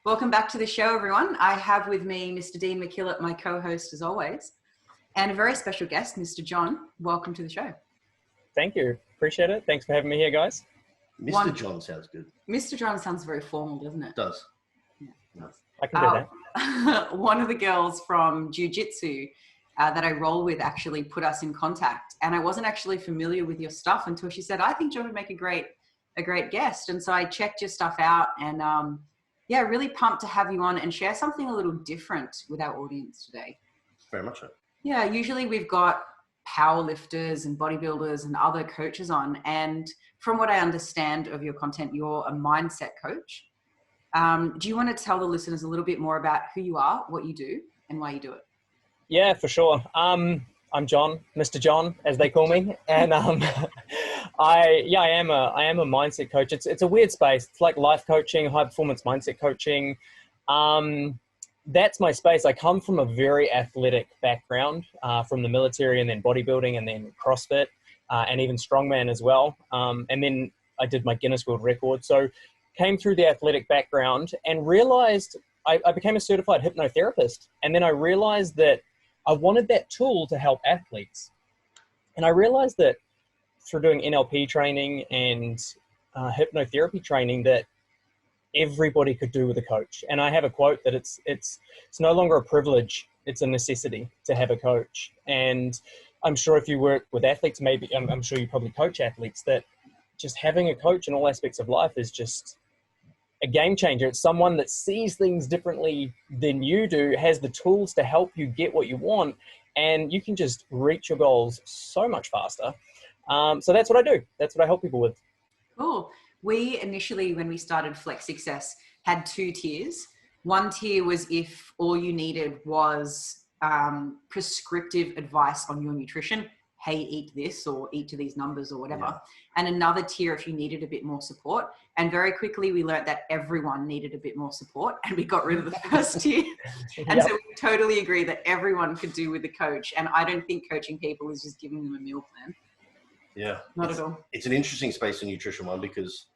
Welcome back to the show, everyone. I have with me Mr. Dean McKillop, my co-host as always, and a very special guest, Mr. John. Welcome to the show. Thank you. Appreciate it. Thanks for having me here, guys. Mr. John sounds good. Mr. John sounds very formal, doesn't it? It does. Yeah, it does. I can do that. One of the girls from Jiu-Jitsu that I roll with actually put us in contact, and I wasn't actually familiar with your stuff until she said, I think John would make a great guest. And so I checked your stuff out, and yeah, really pumped to have you on and share something a little different with our audience today. Very much so. Yeah, usually we've got power lifters and bodybuilders and other coaches on. And from what I understand of your content, you're a mindset coach. Do you want to tell the listeners a little bit more about who you are, what you do, and why you do it? Yeah, for sure. I'm John, Mr. John, as they call me. And I am a mindset coach. It's a weird space. It's like life coaching, high performance mindset coaching. That's my space. I come from a very athletic background, from the military and then bodybuilding and then CrossFit, and even strongman as well. And then I did my Guinness World Records. So came through the athletic background and realized I became a certified hypnotherapist. And then I realized that I wanted that tool to help athletes. And I realized that through doing NLP training and hypnotherapy training that everybody could do with a coach. And I have a quote that it's no longer a privilege, it's a necessity to have a coach. And I'm sure if you work with athletes, maybe I'm sure you probably coach athletes, that just having a coach in all aspects of life is just a game changer. It's someone that sees things differently than you do, has the tools to help you get what you want, and you can just reach your goals so much faster. So that's what I do. That's what I help people with. Cool. We initially, when we started Flex Success, had 2 tiers. One tier was if all you needed was prescriptive advice on your nutrition. Hey, eat this or eat to these numbers or whatever. Yeah. And another tier if you needed a bit more support. And very quickly we learned that everyone needed a bit more support, and we got rid of the first tier. And so we totally agree that everyone could do with a coach. And I don't think coaching people is just giving them a meal plan. Yeah. Not at all. It's an interesting space in nutrition one, because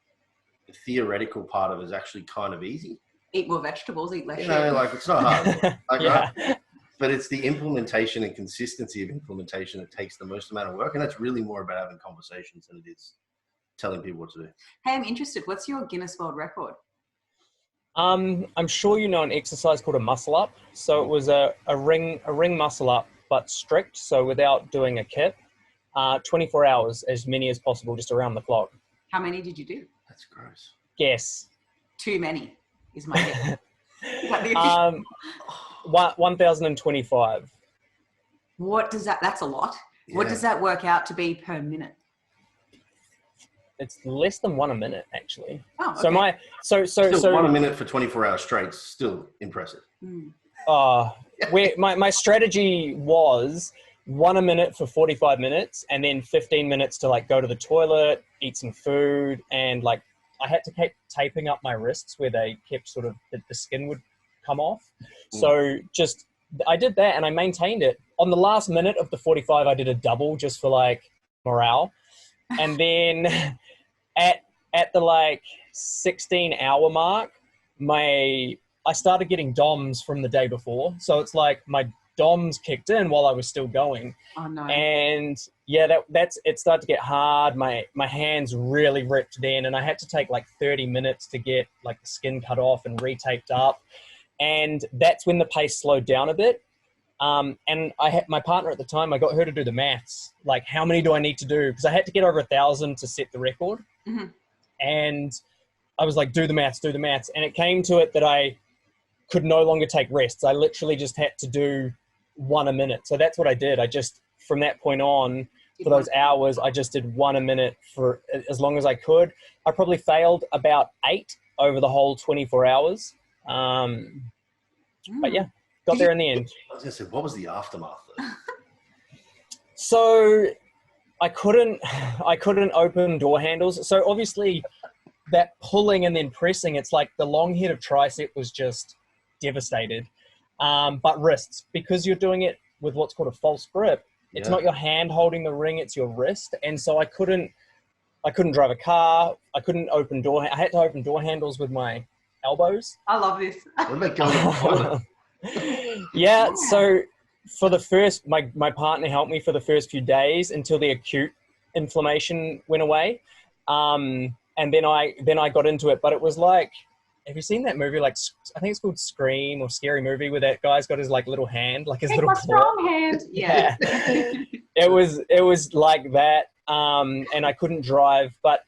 the theoretical part of it is actually kind of easy. Eat more vegetables, eat less. You know, like it's not hard. Right? But it's the implementation and consistency of implementation that takes the most amount of work. And that's really more about having conversations than it is telling people what to do. Hey, I'm interested. What's your Guinness World Record? I'm sure you know an exercise called a muscle up. So it was a ring muscle up, but strict. So without doing a kip, 24 hours, as many as possible, just around the clock. How many did you do? That's gross. Guess. Too many is my guess. 1,025. What does that's a lot. Yeah. What does that work out to be per minute? It's less than 1 a minute, actually. Oh, okay. So 1 a minute for 24 hours straight, still impressive. My strategy was 1 a minute for 45 minutes and then 15 minutes to like go to the toilet, eat some food, and like I had to keep taping up my wrists where they kept sort of the skin would come off. So just I did that and I maintained it. On the last minute of the 45, I did a double just for like morale. And then at the like 16-hour mark, I started getting DOMs from the day before. So it's like my DOMs kicked in while I was still going. Oh no. And yeah, it started to get hard. My hands really ripped then, and I had to take like 30 minutes to get like the skin cut off and retaped up. And that's when the pace slowed down a bit. And I had my partner at the time, I got her to do the maths. Like, how many do I need to do? Because I had to get over 1,000 to set the record. Mm-hmm. And I was like, do the maths. And it came to it that I could no longer take rests. I literally just had to do 1 a minute. So that's what I did. I just, from that point on, for those hours, I just did 1 a minute for as long as I could. I probably failed about 8 over the whole 24 hours. But yeah, got there in the end. I was going to say, what was the aftermath though? So I couldn't open door handles. So obviously that pulling and then pressing, it's like the long head of tricep was just devastated. But wrists, because you're doing it with what's called a false grip, it's not your hand holding the ring, it's your wrist. And so I couldn't drive a car. I couldn't open door. I had to open door handles with my elbows. I love this. What about going to toilet? Yeah, so for the first, my partner helped me for the first few days until the acute inflammation went away. And then I got into it, but it was like, have you seen that movie? Like, I think it's called Scream or Scary Movie, where that guy's got his like little hand, like his little strong hand. Yeah. It was like that. And I couldn't drive, but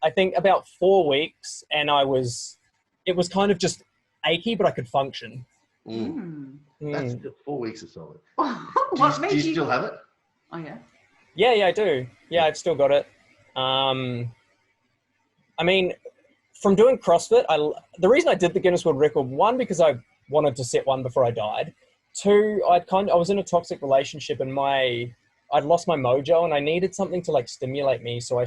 I think about 4 weeks, and it was kind of just achy, but I could function. That's good. 4 weeks or solid. Do you still have it? Oh yeah. Yeah, I do. Yeah, I've still got it. I mean, from doing CrossFit, the reason I did the Guinness World Record, one, because I wanted to set one before I died. Two, I was in a toxic relationship, and I'd lost my mojo, and I needed something to like stimulate me. So I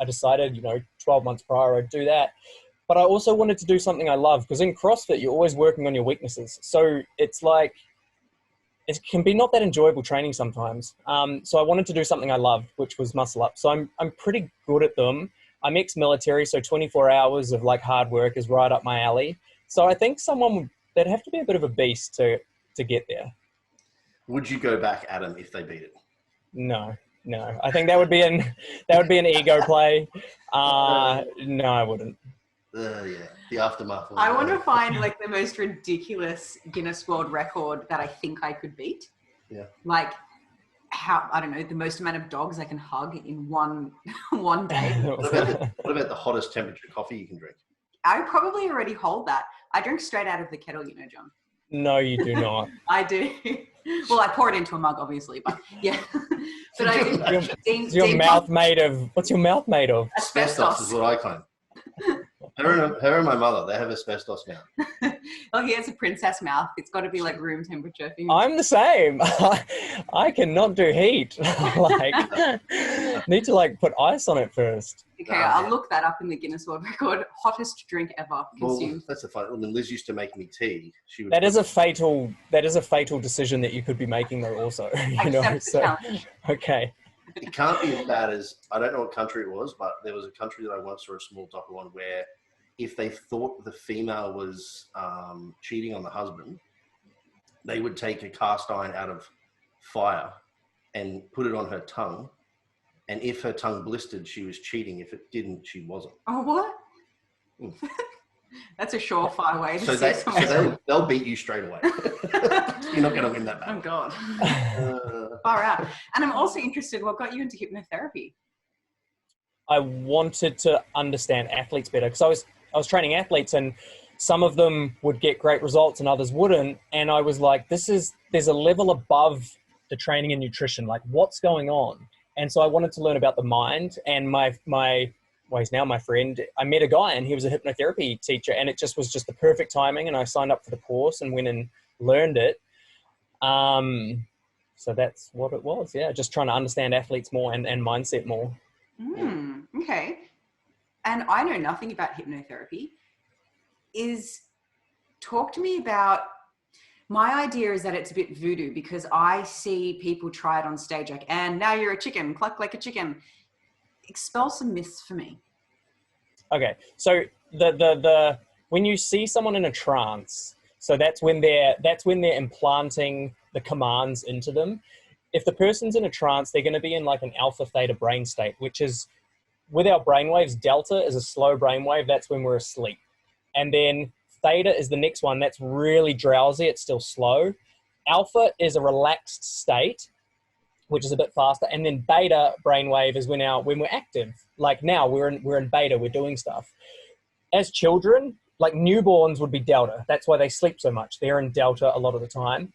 decided, 12 months prior, I'd do that. But I also wanted to do something I love, because in CrossFit, you're always working on your weaknesses. So it's like, it can be not that enjoyable training sometimes. So I wanted to do something I loved, which was muscle up. So I'm pretty good at them. I'm ex-military, so 24 hours of like hard work is right up my alley. So I think they'd have to be a bit of a beast to get there. Would you go back at them if they beat it? No. I think that would be an ego play. No, I wouldn't. Yeah, the aftermath. I want to find like the most ridiculous Guinness World Record that I think I could beat. Yeah. Like I don't know, the most amount of dogs I can hug in one day. What about the hottest temperature coffee you can drink? I probably already hold that. I drink straight out of the kettle, John. No, you do not. I do. Well, I pour it into a mug, obviously, but yeah. But I do. What's your mouth made of? Asbestos is what I claim. Her and my mother, they have asbestos mouth. Oh, he has a princess mouth. It's got to be like room temperature for you. I'm the same. I cannot do heat. Need to like put ice on it first. Okay, I'll look that up in the Guinness World Record. Hottest drink ever consumed. Well, that's a fun. When Liz used to make me tea, That is a fatal decision that you could be making though. Also, Accept the challenge. Okay. It can't be as bad as, I don't know what country it was, but there was a country that I once saw a small docu on where if they thought the female was cheating on the husband, they would take a cast iron out of fire and put it on her tongue. And if her tongue blistered, she was cheating. If it didn't, she wasn't. Oh, what? That's a surefire way to see someone. So they'll beat you straight away. You're not going to win that battle. Oh, God. Far out. And I'm also interested, what got you into hypnotherapy? I wanted to understand athletes better, because I was training athletes, and some of them would get great results and others wouldn't. And I was like, there's a level above the training and nutrition, like what's going on? And so I wanted to learn about the mind. And he's now my friend. I met a guy and he was a hypnotherapy teacher, and it was just the perfect timing. And I signed up for the course and went and learned it. So that's what it was. Yeah. Just trying to understand athletes more and mindset more. Okay. And I know nothing about hypnotherapy. Talk to me about, my idea is that it's a bit voodoo, because I see people try it on stage like, and now you're a chicken, cluck like a chicken. Expel some myths for me. Okay. So the when you see someone in a trance, so that's when they're implanting the commands into them. If the person's in a trance, they're going to be in like an alpha theta brain state, which is, with our brainwaves, delta is a slow brainwave. That's when we're asleep. And then theta is the next one. That's really drowsy. It's still slow. Alpha is a relaxed state, which is a bit faster. And then beta brainwave is when we're active. Like now we're in beta, we're doing stuff. As children, like newborns would be delta. That's why they sleep so much. They're in delta a lot of the time.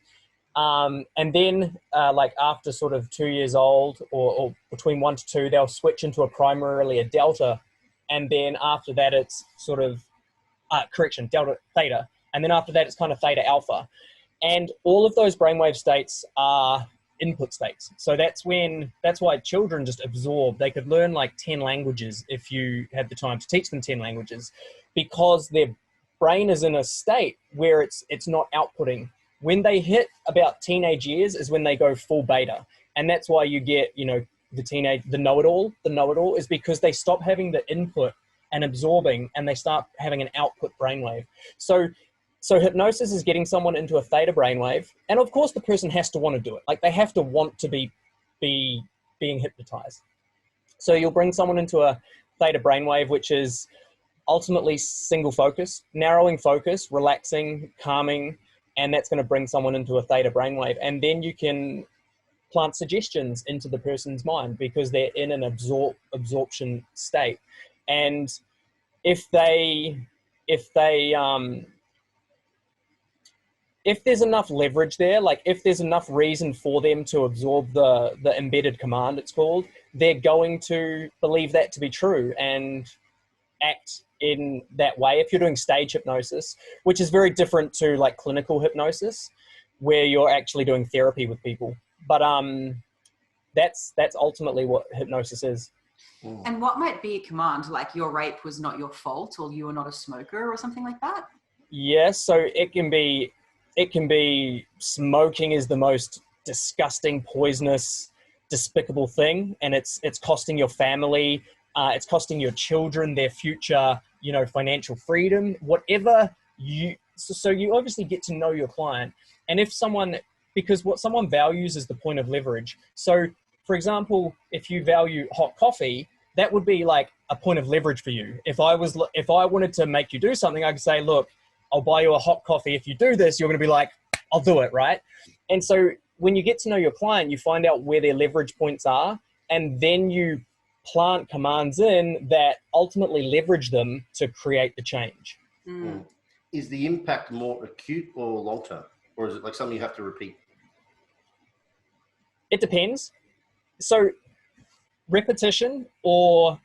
And then like after sort of 2 years old or between 1 to 2, they'll switch into primarily a delta. And then after that, it's sort of, delta theta. And then after that, it's kind of theta alpha. And all of those brainwave states are input states. So that's why children just absorb. They could learn like 10 languages if you had the time to teach them 10 languages, because their brain is in a state where it's not outputting. When they hit about teenage years is when they go full beta. And that's why you get, the know-it-all. The know-it-all is because they stop having the input and absorbing, and they start having an output brainwave. So hypnosis is getting someone into a theta brainwave, and of course the person has to want to do it. Like, they have to want to be being hypnotized. So you'll bring someone into a theta brainwave, which is ultimately single focus, narrowing focus, relaxing, calming, and that's going to bring someone into a theta brainwave. And then you can plant suggestions into the person's mind because they're in an absorption state. And if there's enough leverage there, like if there's enough reason for them to absorb the embedded command, it's called, they're going to believe that to be true and act in that way. If you're doing stage hypnosis, which is very different to like clinical hypnosis, where you're actually doing therapy with people. But that's ultimately what hypnosis is. And what might be a command, like your rape was not your fault, or you were not a smoker, or something like that? Yeah, so it can be smoking is the most disgusting, poisonous, despicable thing, and it's costing your family, it's costing your children their future, financial freedom, whatever so you obviously get to know your client. And because what someone values is the point of leverage. So for example, if you value hot coffee, that would be like a point of leverage for you. If I wanted to make you do something, I could say, look, I'll buy you a hot coffee. If you do this, you're going to be like, I'll do it, right? And so when you get to know your client, you find out where their leverage points are, and then you plant commands in that ultimately leverage them to create the change. Mm. Is the impact more acute or long-term? Or is it like something you have to repeat? It depends. So repetition or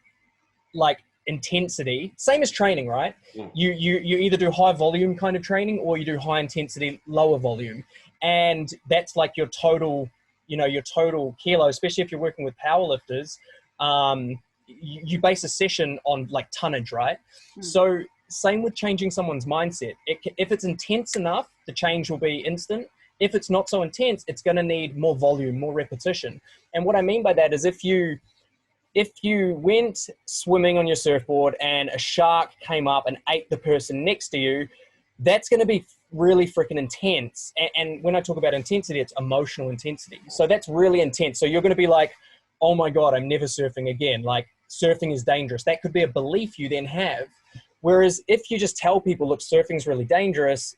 like intensity, same as training, right? You either do high volume kind of training or you do high intensity, lower volume. And that's like your total kilo, especially if you're working with powerlifters. You base a session on like tonnage, right? So same with changing someone's mindset. If it's intense enough, the change will be instant. If it's not so intense, it's going to need more volume, more repetition. And what I mean by that is if you went swimming on your surfboard and a shark came up and ate the person next to you, that's going to be really freaking intense. And when I talk about intensity, it's emotional intensity. So that's really intense. So you're going to be like, oh my God, I'm never surfing again. Like, surfing is dangerous. That could be a belief you then have. Whereas if you just tell people, look, surfing's really dangerous,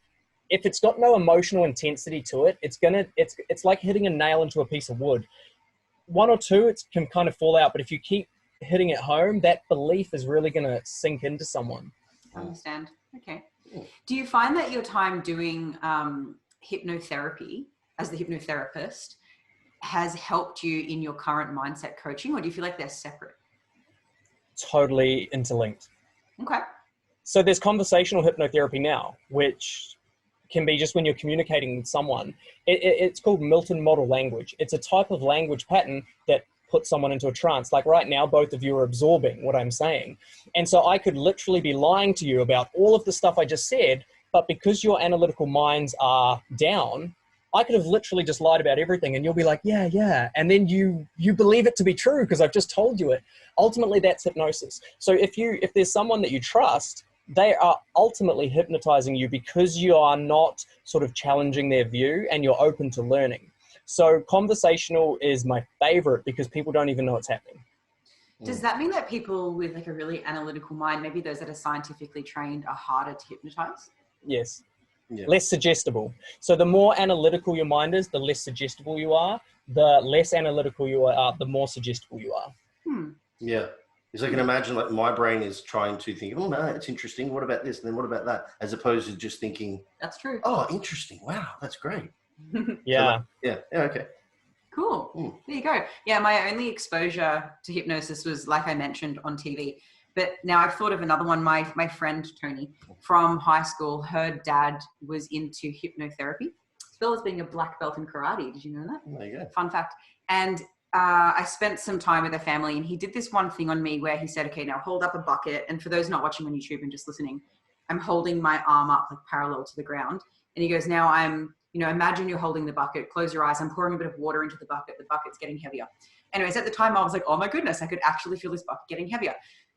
if it's got no emotional intensity to it, it's like hitting a nail into a piece of wood. One or two, it can kind of fall out. But if you keep hitting it home, that belief is really going to sink into someone. I understand. Okay. Do you find that your time doing hypnotherapy as the hypnotherapist has helped you in your current mindset coaching, or do you feel like they're separate? Totally interlinked. Okay. So there's conversational hypnotherapy now, which can be just when you're communicating with someone. It's called Milton model language. It's a type of language pattern that puts someone into a trance. Like right now, both of you are absorbing what I'm saying. And so I could literally be lying to you about all of the stuff I just said, but because your analytical minds are down, I could have literally just lied about everything and you'll be like, yeah. And then you believe it to be true because I've just told you it. Ultimately, that's hypnosis. So if there's someone that you trust, they are ultimately hypnotizing you because you are not sort of challenging their view and you're open to learning. So conversational is my favorite because people don't even know it's happening. Does that mean that people with like a really analytical mind, maybe those that are scientifically trained, are harder to hypnotize? Yes. Yeah. Less suggestible. So the more analytical your mind is, the less suggestible you are. The less analytical you are, the more suggestible you are. Yeah. Because I can imagine like my brain is trying to think, oh no, it's interesting. What about this? And then what about that? As opposed to just thinking, that's true. Oh, interesting. Wow. That's great. Yeah. So okay. Cool. There you go. Yeah. My only exposure to hypnosis was, like I mentioned, on TV. But now I've thought of another one. My friend, Tony, from high school, her dad was into hypnotherapy, as well as being a black belt in karate. Did you know that? There you go. Fun fact. And I spent some time with a family, and he did this one thing on me where he said, okay, now hold up a bucket. And for those not watching on YouTube and just listening, I'm holding my arm up like parallel to the ground. And he goes, now imagine you're holding the bucket, close your eyes. I'm pouring a bit of water into the bucket. The bucket's getting heavier. Anyways, at the time I was like, oh my goodness, I could actually feel this bucket getting heavier.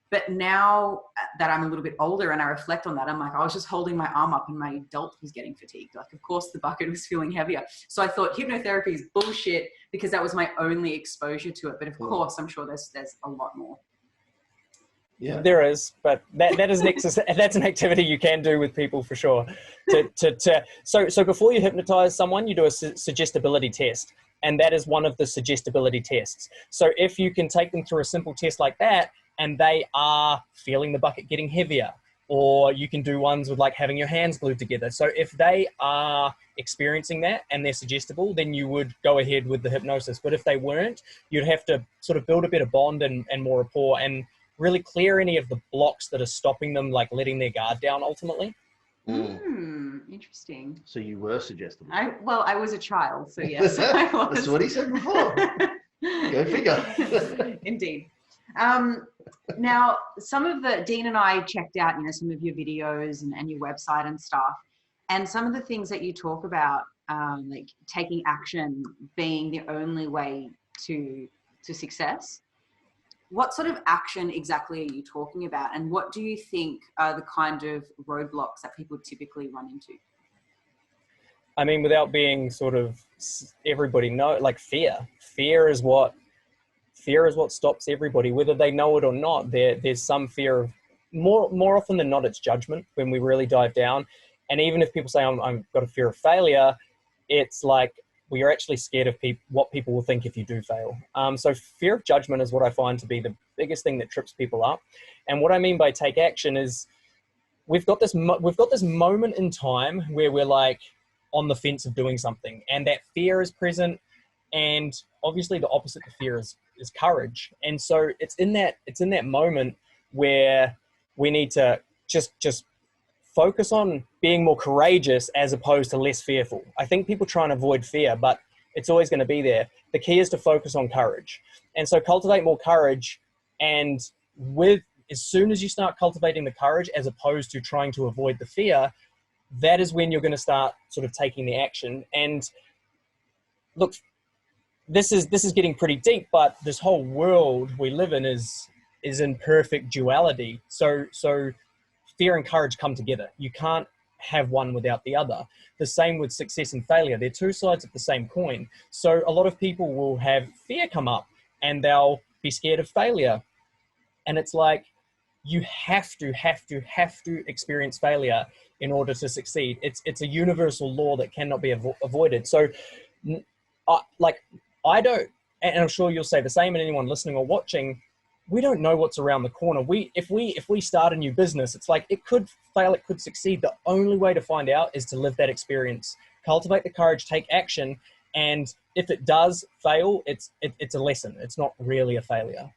But now that I'm a little bit older and I reflect on that, I'm like, I was just holding my arm up and my delt was getting fatigued. Like, of course the bucket was feeling heavier. So I thought hypnotherapy is bullshit because that was my only exposure to it. But of course, I'm sure there's a lot more. Yeah, there is, but that is that's an activity you can do with people for sure. So before you hypnotize someone, you do a suggestibility test, and that is one of the suggestibility tests. So if you can take them through a simple test like that, and they are feeling the bucket getting heavier, or you can do ones with like having your hands glued together. So if they are experiencing that and they're suggestible, then you would go ahead with the hypnosis. But if they weren't, you'd have to sort of build a bit of bond and more rapport and really clear any of the blocks that are stopping them, like letting their guard down ultimately. Interesting. So you were suggestible. I was a child, so yes, I was. That's what he said before. Go figure. Indeed. Now, Dean and I checked out, some of your videos and your website and stuff. And some of the things that you talk about, like taking action being the only way to success. What sort of action exactly are you talking about? And what do you think are the kind of roadblocks that people typically run into? I mean, without being sort of everybody know, like fear is what stops everybody, whether they know it or not. There's some fear of more often than not, it's judgment when we really dive down. And even if people say I've got a fear of failure, it's like, well, you're actually scared of what people will think if you do fail. So fear of judgment is what I find to be the biggest thing that trips people up. And what I mean by take action is we've got this moment in time where we're like on the fence of doing something, and that fear is present. And obviously the opposite to fear is courage. And so it's in that moment where we need to just focus on being more courageous as opposed to less fearful. I think people try and avoid fear, but it's always going to be there. The key is to focus on courage. And so cultivate more courage. And as soon as you start cultivating the courage, as opposed to trying to avoid the fear, that is when you're going to start sort of taking the action. And look, this is getting pretty deep, but this whole world we live in is in perfect duality. So fear and courage come together. You can't have one without the other. The same with success and failure. They're two sides of the same coin. So a lot of people will have fear come up and they'll be scared of failure. And it's like, you have to experience failure in order to succeed. It's a universal law that cannot be avoided. So I don't, and I'm sure you'll say the same, and anyone listening or watching, we don't know what's around the corner. If we start a new business, it's like, it could fail, it could succeed. The only way to find out is to live that experience, cultivate the courage, take action. And if it does fail, it's a lesson. It's not really a failure.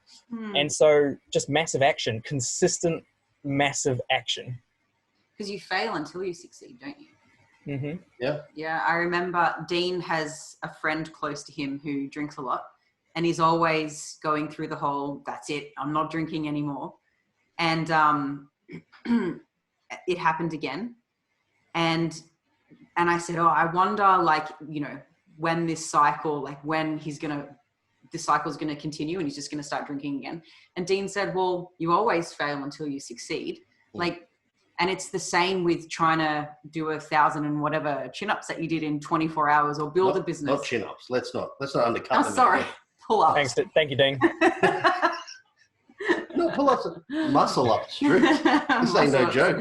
And so just massive action, consistent, massive action. Because you fail until you succeed, don't you? Mm-hmm. Yeah, I remember Dean has a friend close to him who drinks a lot. And he's always going through the whole, that's it, I'm not drinking anymore. And it happened again. And I said, I wonder, when this cycle, when the cycle's going to continue and he's just going to start drinking again. And Dean said, well, you always fail until you succeed. And it's the same with trying to do 1,000 and whatever chin-ups that you did in 24 hours or build a business. Not chin-ups. Let's not undercut them. Sorry. Pull-ups. Thank you, Dean. No, pull-ups, muscle-ups, strict. This ain't no joke.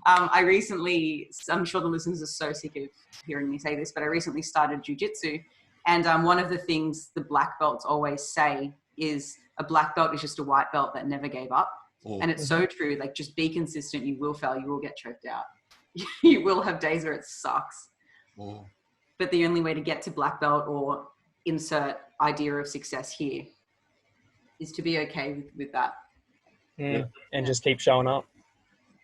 I'm sure the listeners are so sick of hearing me say this, but I recently started jiu-jitsu. And one of the things the black belts always say is a black belt is just a white belt that never gave up. And it's so true. Just be consistent. You will fail. You will get choked out. You will have days where it sucks. But the only way to get to black belt or insert idea of success here is to be okay with that. And just keep showing up.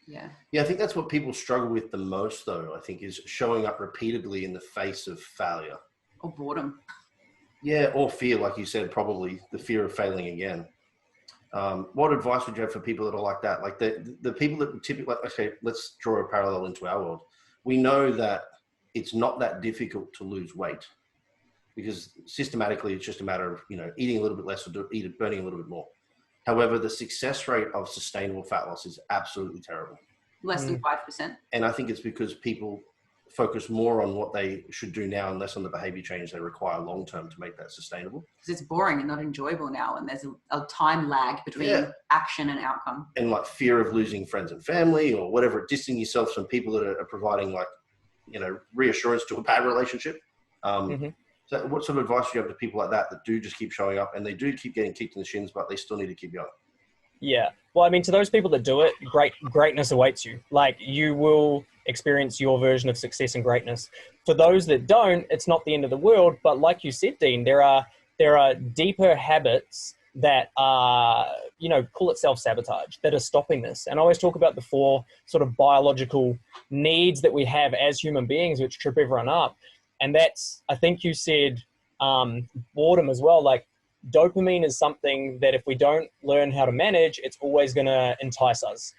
Yeah, I think that's what people struggle with the most, though, I think, is showing up repeatedly in the face of failure. Or boredom. Yeah, or fear, like you said, probably the fear of failing again. What advice would you have for people that are like that? Like the people that typically, okay, let's draw a parallel into our world. We know that it's not that difficult to lose weight because systematically it's just a matter of, eating a little bit less or burning a little bit more. However, the success rate of sustainable fat loss is absolutely terrible. Less than 5%. And I think it's because people focus more on what they should do now and less on the behavior change they require long-term to make that sustainable. Because it's boring and not enjoyable now, and there's a time lag between action and outcome. And like fear of losing friends and family or whatever, distancing yourself from people that are providing like, you know, reassurance to a bad relationship. So what sort of advice do you have to people like that do just keep showing up and they do keep getting kicked in the shins, but they still need to keep going? Yeah. Well, I mean, to those people that do it, greatness awaits you. Like, you will experience your version of success and greatness. For those that don't, it's not the end of the world. But like you said, Dean, there are deeper habits that are, you know, call it self-sabotage, that are stopping this. And I always talk about the 4 sort of biological needs that we have as human beings, which trip everyone up. And that's, I think you said, boredom as well. Like, dopamine is something that if we don't learn how to manage, it's always going to entice us.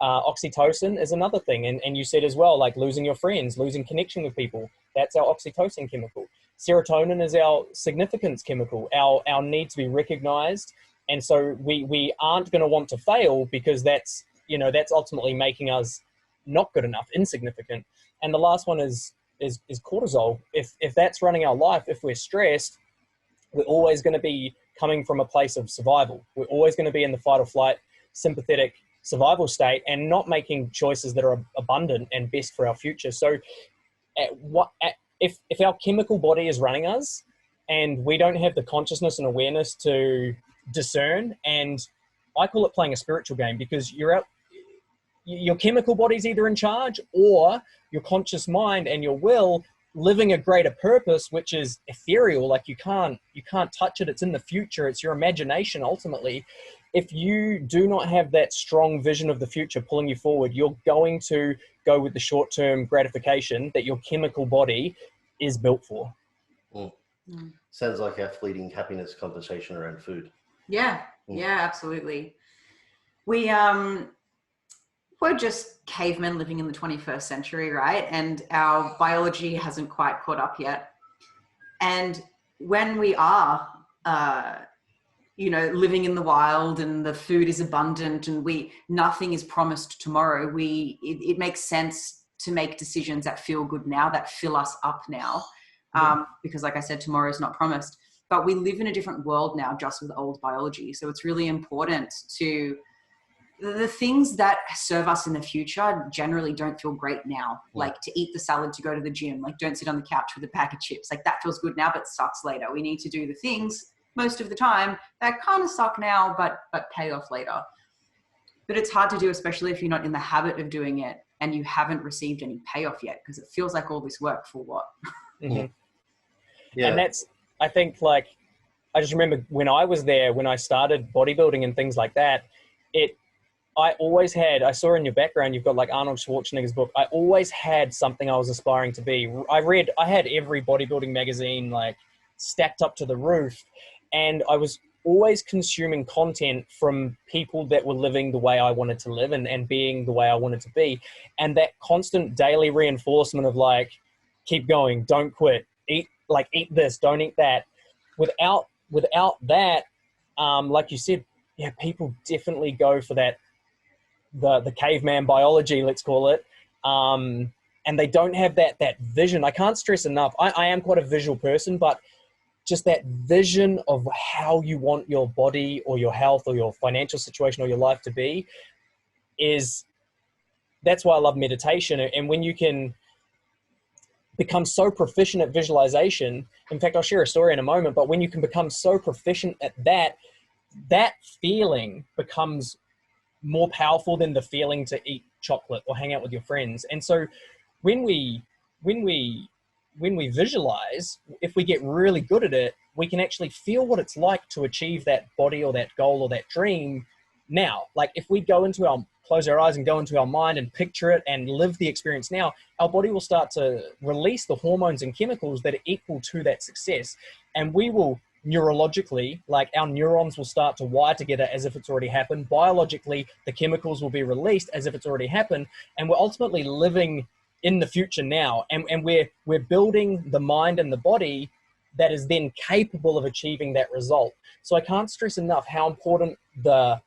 Oxytocin is another thing. And you said as well, like losing your friends, losing connection with people. That's our oxytocin chemical. Serotonin is our significance chemical, our need to be recognized. And so we aren't going to want to fail because that's, you know, that's ultimately making us not good enough, insignificant. And the last one is cortisol. If that's running our life, if we're stressed, we're always going to be coming from a place of survival. We're always going to be in the fight or flight, sympathetic survival state, and not making choices that are abundant and best for our future. So if our chemical body is running us and we don't have the consciousness and awareness to discern, and I call it playing a spiritual game, because your chemical body's either in charge, or your conscious mind and your will living a greater purpose, which is ethereal. Like, you can't touch it. It's in the future. It's your imagination ultimately. If you do not have that strong vision of the future pulling you forward, you're going to go with the short-term gratification that your chemical body is built for. Sounds like our fleeting happiness conversation around food. Yeah, absolutely. We're just cavemen living in the 21st century, right? And our biology hasn't quite caught up yet. And when we are, living in the wild and the food is abundant and nothing is promised tomorrow, it makes sense to make decisions that feel good now, that fill us up now. Because like I said, tomorrow is not promised. But we live in a different world now, just with old biology. So it's really important to... The things that serve us in the future generally don't feel great now. Like to eat the salad, to go to the gym, like don't sit on the couch with a pack of chips. Like that feels good now, but sucks later. We need to do the things most of the time that kind of suck now, but pay off later. But it's hard to do, especially if you're not in the habit of doing it and you haven't received any payoff yet, because it feels like all this work for what? Yeah. And that's, I think, like, I just remember when I was there, when I started bodybuilding and things like that, I always had, I saw in your background, you've got like Arnold Schwarzenegger's book. I always had something I was aspiring to be. I had every bodybuilding magazine like stacked up to the roof, and I was always consuming content from people that were living the way I wanted to live and being the way I wanted to be. And that constant daily reinforcement of like, keep going, don't quit, eat this, don't eat that. Without that, like you said, yeah, people definitely go for that, the caveman biology, let's call it. And they don't have that vision. I can't stress enough. I am quite a visual person, but just that vision of how you want your body or your health or your financial situation or your life to be that's why I love meditation. And when you can become so proficient at visualization, in fact, I'll share a story in a moment, but when you can become so proficient at that feeling becomes more powerful than the feeling to eat chocolate or hang out with your friends. And so when we visualize, if we get really good at it, we can actually feel what it's like to achieve that body or that goal or that dream now. Like if we close our eyes and go into our mind and picture it and live the experience now, our body will start to release the hormones and chemicals that are equal to that success. And we will neurologically, like our neurons will start to wire together as if it's already happened. Biologically, the chemicals will be released as if it's already happened. And we're ultimately living in the future now. And we're building the mind and the body that is then capable of achieving that result. So I can't stress enough how important the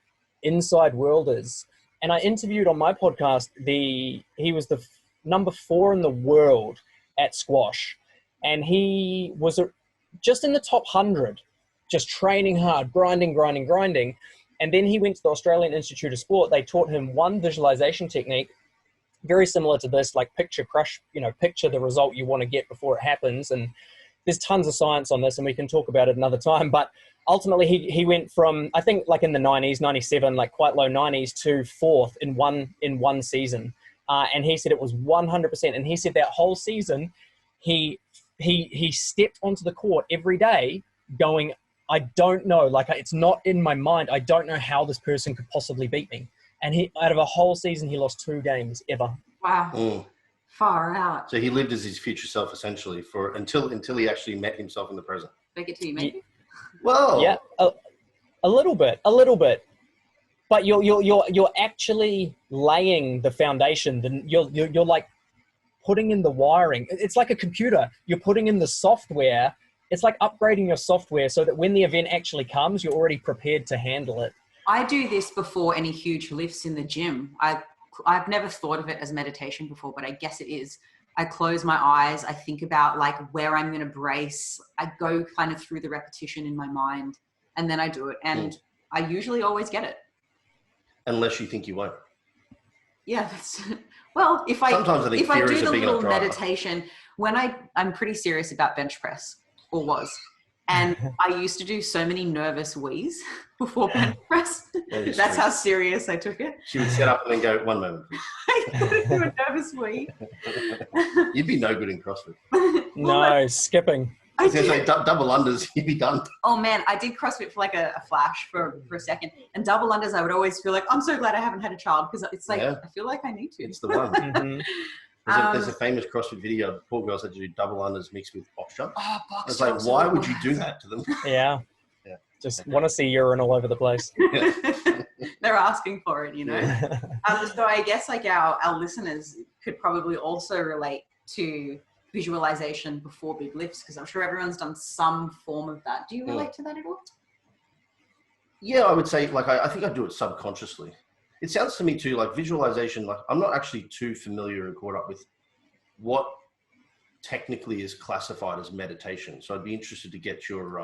inside world is. And I interviewed on my podcast, he was the number 4 in the world at squash. And he was just in the top 100, just training hard, grinding. And then he went to the Australian Institute of Sport. They taught him one visualization technique, very similar to this, like picture the result you want to get before it happens. And there's tons of science on this, and we can talk about it another time. But ultimately, he went from, I think, like in the 90s, 97, like quite low 90s, to 4th in one season. And he said it was 100%. And he said that whole season, he stepped onto the court every day going, I don't know, like it's not in my mind. I don't know how this person could possibly beat me. And out of a whole season, he lost 2 games ever. Wow. Mm. Far out. So he lived as his future self essentially until he actually met himself in the present. Make it to you, maybe? Well, yeah, a little bit. But you're actually laying the foundation. Then you're like putting in the wiring. It's like a computer. You're putting in the software. It's like upgrading your software so that when the event actually comes, you're already prepared to handle it. I do this before any huge lifts in the gym. I've never thought of it as meditation before, but I guess it is. I close my eyes. I think about like where I'm going to brace. I go kind of through the repetition in my mind, and then I do it. And I usually always get it. Unless you think you won't. Yeah. Well, if I do the little meditation, when I'm pretty serious about bench press, or was. And I used to do so many nervous wheeze before bench press. That's how serious I took it. She would set up and then go, 1 moment, please. I do a nervous wee. You'd be no good in CrossFit. No, skipping. I was going to say double unders, you'd be done. Oh man, I did CrossFit for like a flash for a second. And double unders, I would always feel like, I'm so glad I haven't had a child, because it's like, I feel like I need to. It's the one. Mm-hmm. There's a famous CrossFit video. Poor girls had to do double unders mixed with box jumps. Oh, box it's like, why would you do that to them? Yeah. Just want to see urine all over the place. They're asking for it, you know. So I guess like our listeners could probably also relate to visualization before big lifts, because I'm sure everyone's done some form of that. Do you relate to that at all? Yeah, I would say like I think I do it subconsciously. It sounds to me too like visualization, like I'm not actually too familiar and caught up with what technically is classified as meditation. So I'd be interested to get your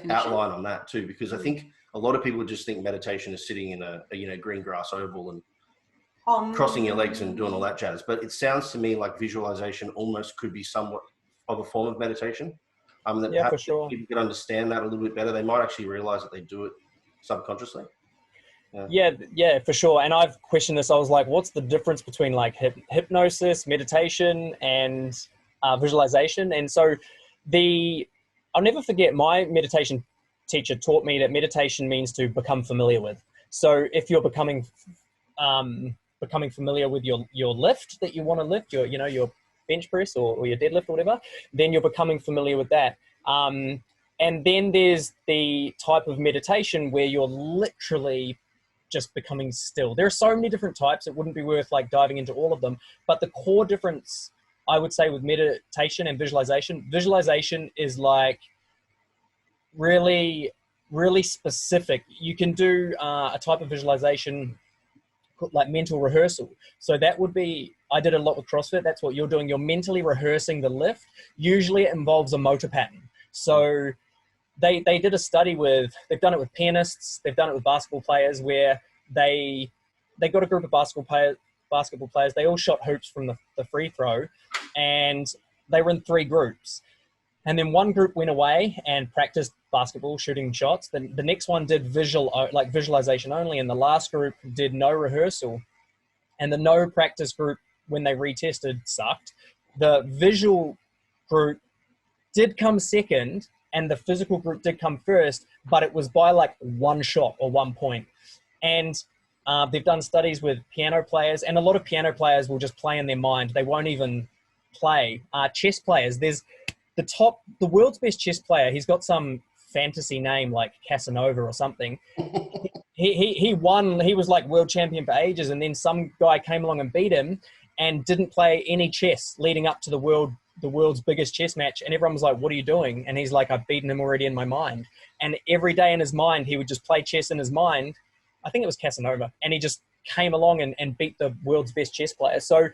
outline on that too, because I think a lot of people just think meditation is sitting in a green grass oval and crossing your legs and doing all that jazz. But it sounds to me like visualization almost could be somewhat of a form of meditation. That yeah, for sure. If people could understand that a little bit better, they might actually realize that they do it subconsciously. Yeah, for sure. And I've questioned this. I was like, what's the difference between like hypnosis, meditation, and visualization? And so I'll never forget, my meditation teacher taught me that meditation means to become familiar with. So if you're becoming familiar with your lift that you want to lift, your bench press or your deadlift or whatever, then you're becoming familiar with that. And then there's the type of meditation where you're literally just becoming still. There are so many different types. It wouldn't be worth like diving into all of them. But the core difference, I would say, with meditation and visualization is like really, really specific. You can do a type of visualization like mental rehearsal. So that would be, I did a lot with CrossFit. That's what you're doing. You're mentally rehearsing the lift. Usually it involves a motor pattern. So they did a study they've done it with pianists, they've done it with basketball players, where they got a group of basketball players, they all shot hoops from the free throw, and they were in 3 groups. And then one group went away and practiced basketball, shooting shots. Then the next one did visualization only, and the last group did no rehearsal. And the no practice group, when they retested, sucked. The visual group did come second, and the physical group did come first, but it was by like 1 shot or 1 point. And they've done studies with piano players, and a lot of piano players will just play in their mind. They won't even play. Chess players, there's the world's best chess player. He's got some fantasy name like Casanova or something. He won. He was like world champion for ages, and then some guy came along and beat him, and didn't play any chess leading up to the world the world's biggest chess match, and everyone was like, what are you doing? And he's like, I've beaten him already in my mind. And every day in his mind, he would just play chess in his mind. I think it was Casanova, and he just came along and beat the world's best chess player. So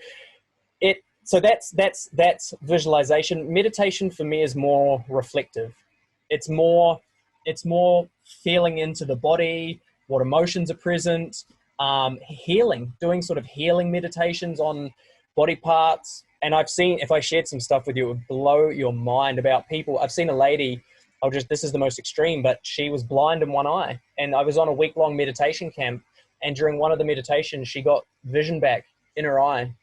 that's visualization. Meditation for me is more reflective. It's more feeling into the body, what emotions are present, healing, doing sort of healing meditations on body parts. And I've seen, if I shared some stuff with you, it would blow your mind about people. I've seen a lady, this is the most extreme, but she was blind in one eye. And I was on a week-long meditation camp, and during one of the meditations, she got vision back in her eye.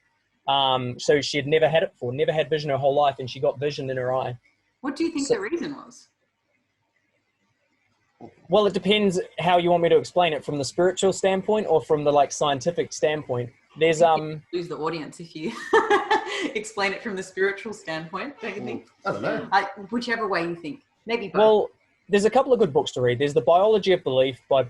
So she had never had it before, never had vision her whole life, and she got vision in her eye. What do you think the reason was? Well, it depends how you want me to explain it, from the spiritual standpoint or from the like scientific standpoint. There's lose the audience if you explain it from the spiritual standpoint, don't you think? I don't know. Whichever way you think. Maybe both. Well, there's a couple of good books to read. There's The Biology of Belief by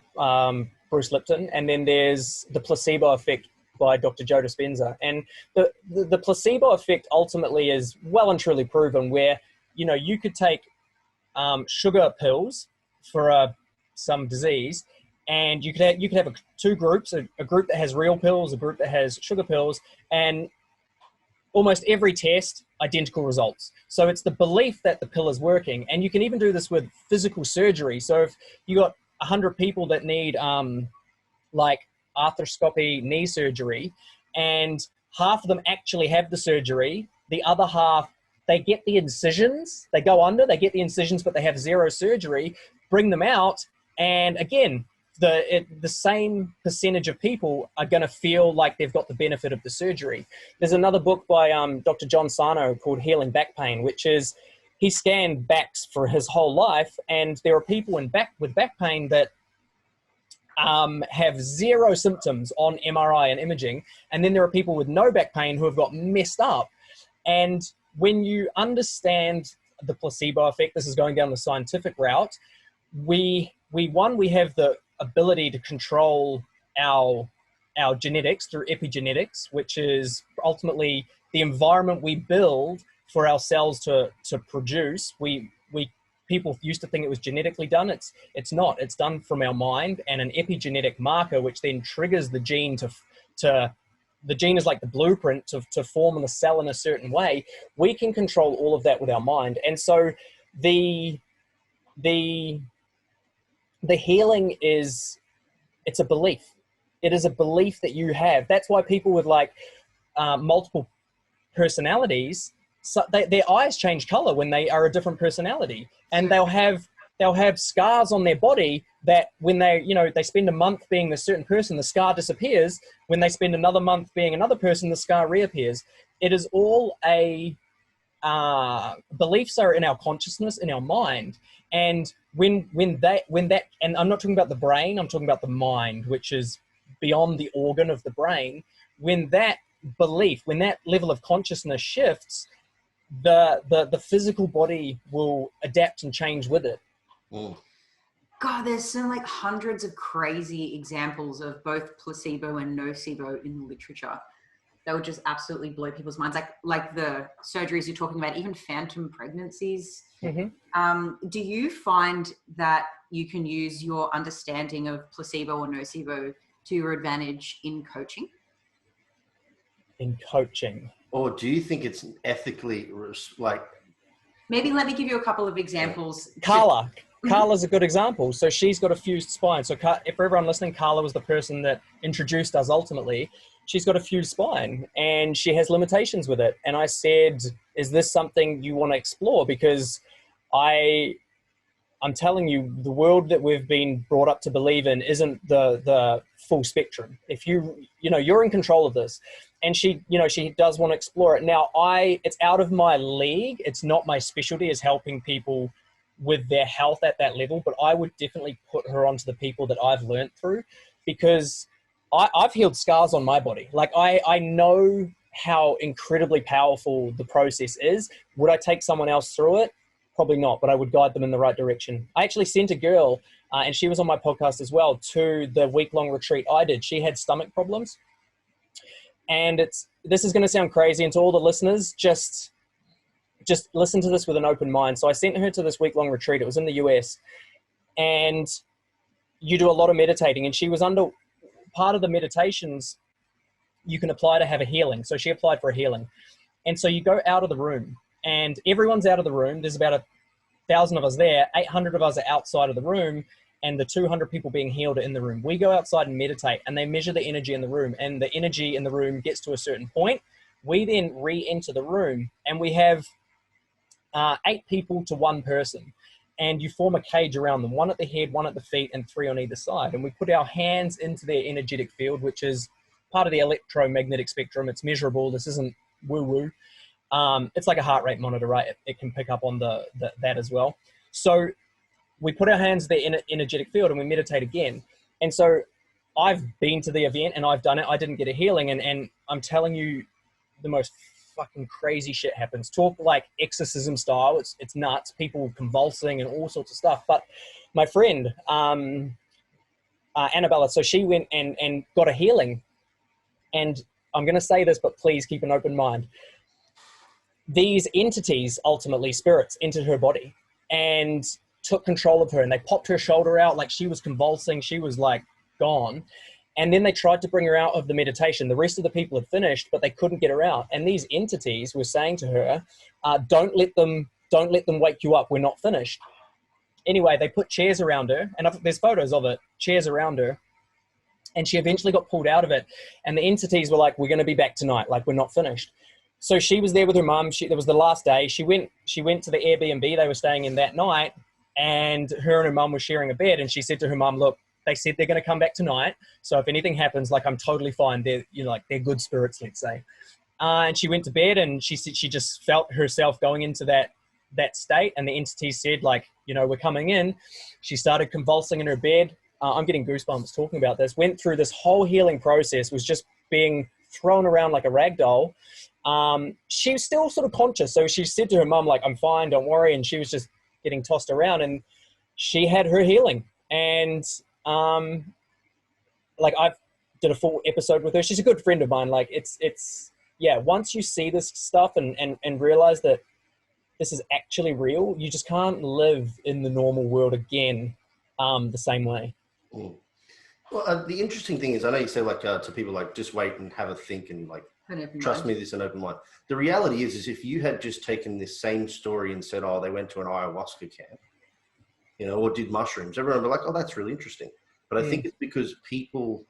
Bruce Lipton, and then there's The Placebo Effect by Dr. Joe Dispenza. And the placebo effect ultimately is well and truly proven, where, you know, you could take sugar pills for some disease, and you could have two groups, a group that has real pills, a group that has sugar pills, and almost every test, identical results. So it's the belief that the pill is working. And you can even do this with physical surgery. So if you got 100 people that need like arthroscopy knee surgery, and half of them actually have the surgery, the other half, they get the incisions, they go under, they get the incisions, but they have zero surgery, bring them out, and again, the same percentage of people are going to feel like they've got the benefit of the surgery. There's another book by Dr. John Sarno called Healing Back Pain, which is, he scanned backs for his whole life, and there are people with back pain that have zero symptoms on MRI and imaging, and then there are people with no back pain who have got messed up. And when you understand the placebo effect, this is going down the scientific route, we have the ability to control our genetics through epigenetics, which is ultimately the environment we build for our cells to produce. People used to think it was genetically done. It's not. It's done from our mind, and an epigenetic marker, which then triggers the gene the gene is like the blueprint to form the cell in a certain way. We can control all of that with our mind. And so the healing it's a belief. It is a belief that you have. That's why people with like multiple personalities, so their eyes change color when they are a different personality, and they'll have scars on their body that when they spend a month being a certain person, the scar disappears. When they spend another month being another person, the scar reappears. It is all beliefs are in our consciousness, in our mind. And when that, and I'm not talking about the brain, I'm talking about the mind, which is beyond the organ of the brain. When that belief, when that level of consciousness shifts, the physical body will adapt and change with it. Mm. God, there's so like hundreds of crazy examples of both placebo and nocebo in the literature that would just absolutely blow people's minds. Like the surgeries you're talking about, even phantom pregnancies. Mm-hmm. Do you find that you can use your understanding of placebo or nocebo to your advantage in coaching? In coaching. Or do you think it's ethically like... Maybe let me give you a couple of examples. Carla's a good example. So she's got a fused spine. So for everyone listening, Carla was the person that introduced us ultimately. She's got a fused spine and she has limitations with it. And I said, is this something you want to explore? Because I'm telling you, the world that we've been brought up to believe in isn't the full spectrum. If you're in control of this. And she does want to explore it. Now, it's out of my league. It's not my specialty, is helping people with their health at that level, but I would definitely put her onto the people that I've learned through, because I've healed scars on my body. Like I know how incredibly powerful the process is. Would I take someone else through it? Probably not, but I would guide them in the right direction. I actually sent a girl, and she was on my podcast as well, to the week-long retreat I did. She had stomach problems. And this is going to sound crazy, and to all the listeners, just just listen to this with an open mind. So I sent her to this week-long retreat. It was in the US, and you do a lot of meditating, and she was under part of the meditations you can apply to have a healing. So she applied for a healing. And so you go out of the room, and everyone's out of the room. There's about 1,000 of us there. 800 of us are outside of the room, and the 200 people being healed are in the room. We go outside and meditate, and they measure the energy in the room, and the energy in the room gets to a certain point. We then re-enter the room, and we have 8 people to 1 person. And you form a cage around them, 1 at the head, 1 at the feet, and 3 on either side. And we put our hands into their energetic field, which is part of the electromagnetic spectrum. It's measurable. This isn't woo-woo. It's like a heart rate monitor, right? It can pick up on that as well. So we put our hands in the energetic field, and we meditate again. And so I've been to the event, and I've done it. I didn't get a healing, and I'm telling you, the most fucking crazy shit happens. Talk like exorcism style. It's nuts. People convulsing and all sorts of stuff. But my friend, Annabella, so she went and got a healing. And I'm going to say this, but please keep an open mind. These entities, ultimately spirits, entered her body and took control of her, and they popped her shoulder out like she was convulsing. She was like gone. And then they tried to bring her out of the meditation. The rest of the people had finished, but they couldn't get her out. And these entities were saying to her, don't let them wake you up. We're not finished. Anyway, they put chairs around her, and there's photos of it, chairs around her. And she eventually got pulled out of it. And the entities were like, we're going to be back tonight. Like, we're not finished. So she was there with her mum. It was the last day. She went to the Airbnb they were staying in that night, and her and her mum were sharing a bed. And she said to her mum, look, they said they're going to come back tonight. So if anything happens, like, I'm totally fine. They're good spirits, let's say. And she went to bed, and she said she just felt herself going into that state. And the entity said, like, we're coming in. She started convulsing in her bed. I'm getting goosebumps talking about this. Went through this whole healing process, was just being thrown around like a rag doll. She was still sort of conscious. So she said to her mum, like, I'm fine, don't worry. And she was just getting tossed around, and she had her healing. And like, I've did a full episode with her. She's a good friend of mine. Like, it's yeah, once you see this stuff and realize that this is actually real, you just can't live in the normal world again the same way. Mm. Well, the interesting thing is, I know you say, like, to people, like, just wait and have a think and, like, trust me, this is an open mind. The reality is if you had just taken this same story and said, oh, they went to an ayahuasca camp, or did mushrooms, everyone would be like, oh, that's really interesting. But I think it's because people,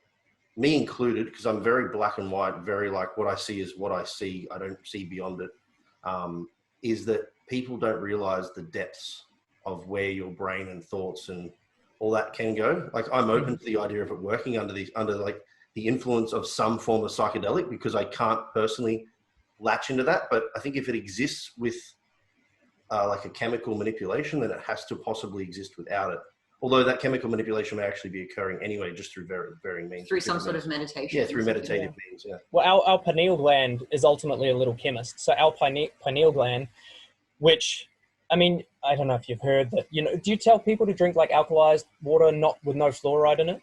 me included, because I'm very black and white, very like, what I see is what I see, I don't see beyond it, is that people don't realize the depths of where your brain and thoughts and all that can go. Like, I'm open to the idea of it working under like the influence of some form of psychedelic, because I can't personally latch into that. But I think if it exists with like a chemical manipulation, then it has to possibly exist without it. Although that chemical manipulation may actually be occurring anyway, just through varying means. Through some sort of meditation. Yeah, through meditative means, yeah. Well, our pineal gland is ultimately a little chemist. So our pineal gland, which, I mean, I don't know if you've heard that, do you tell people to drink like alkalized water, not with no fluoride in it?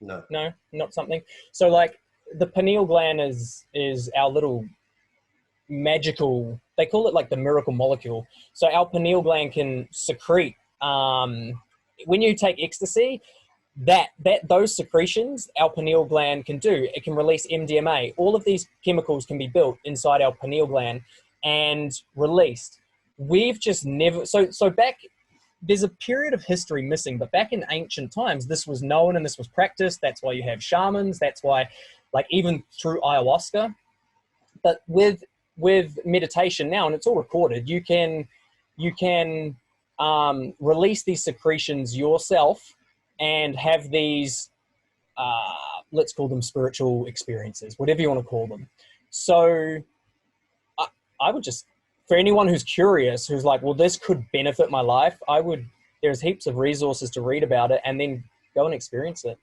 No. No, not something. So like the pineal gland is our little magical, they call it like the miracle molecule. So our pineal gland can secrete, when you take ecstasy, those secretions our pineal gland can do. It can release MDMA. All of these chemicals can be built inside our pineal gland and released. We've just never, so back, there's a period of history missing, but back in ancient times, this was known and this was practiced. That's why you have shamans. That's why, like, even through ayahuasca. But with meditation now, and it's all recorded, you can release these secretions yourself and have these, let's call them spiritual experiences, whatever you want to call them. So I would just, for anyone who's curious, who's like, well, this could benefit my life, there's heaps of resources to read about it and then go and experience it.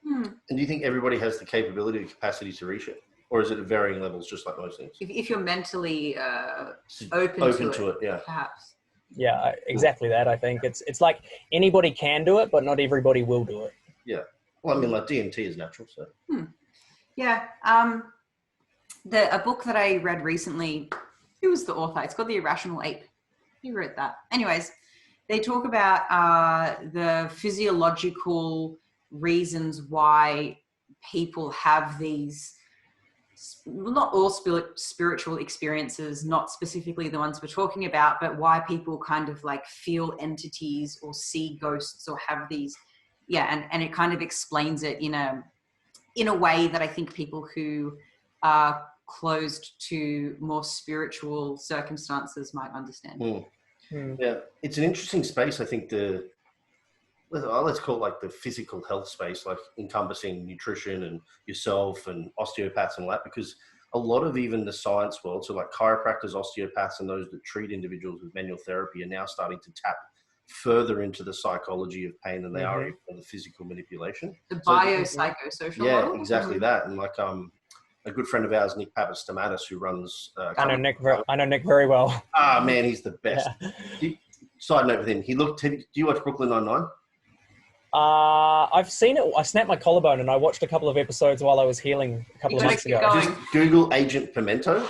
And do you think everybody has the capability and capacity to reach it? Or is it at varying levels, just like most things? If you're mentally open to it, yeah. Perhaps. Yeah, exactly that. I think it's like anybody can do it, but not everybody will do it. Yeah. Well, I mean, like DMT is natural, so. Yeah. A book that I read recently, Who was the author? It's called The Irrational Ape. Who wrote that? Anyways, they talk about the physiological reasons why people have these, not all spiritual experiences, not specifically the ones we're talking about, but why people kind of like feel entities or see ghosts or have these, and it kind of explains it in a way that I think people who are closed to more spiritual circumstances might understand. Yeah, it's an interesting space. I think let's call it like the physical health space, like encompassing nutrition and yourself and osteopaths and all that, because a lot of even the science world, so like chiropractors, osteopaths, and those that treat individuals with manual therapy are now starting to tap further into the psychology of pain than they are even the physical manipulation. The biopsychosocial model. Exactly that. And like a good friend of ours, Nick Papastamatis, who runs... I know Nick very well. Ah, man, he's the best. Yeah. Side note with him, do you watch Brooklyn Nine-Nine? I've seen it. I snapped my collarbone and I watched a couple of episodes while I was healing a couple of months ago. Just Google Agent Pimento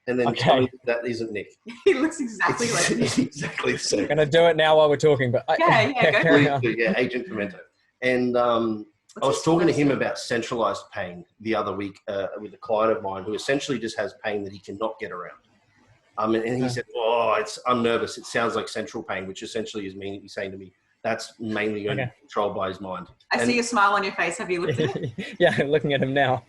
and then tell me that isn't Nick. He looks exactly like Nick. Exactly the same. I'm going to do it now while we're talking. But yeah, Agent Pimento. And I was talking to him about centralized pain the other week with a client of mine who essentially just has pain that he cannot get around. And he said, I'm nervous. It sounds like central pain, which essentially is meaning he's saying to me, that's mainly controlled by his mind. I see a smile on your face. Have you looked at him? Yeah, looking at him now.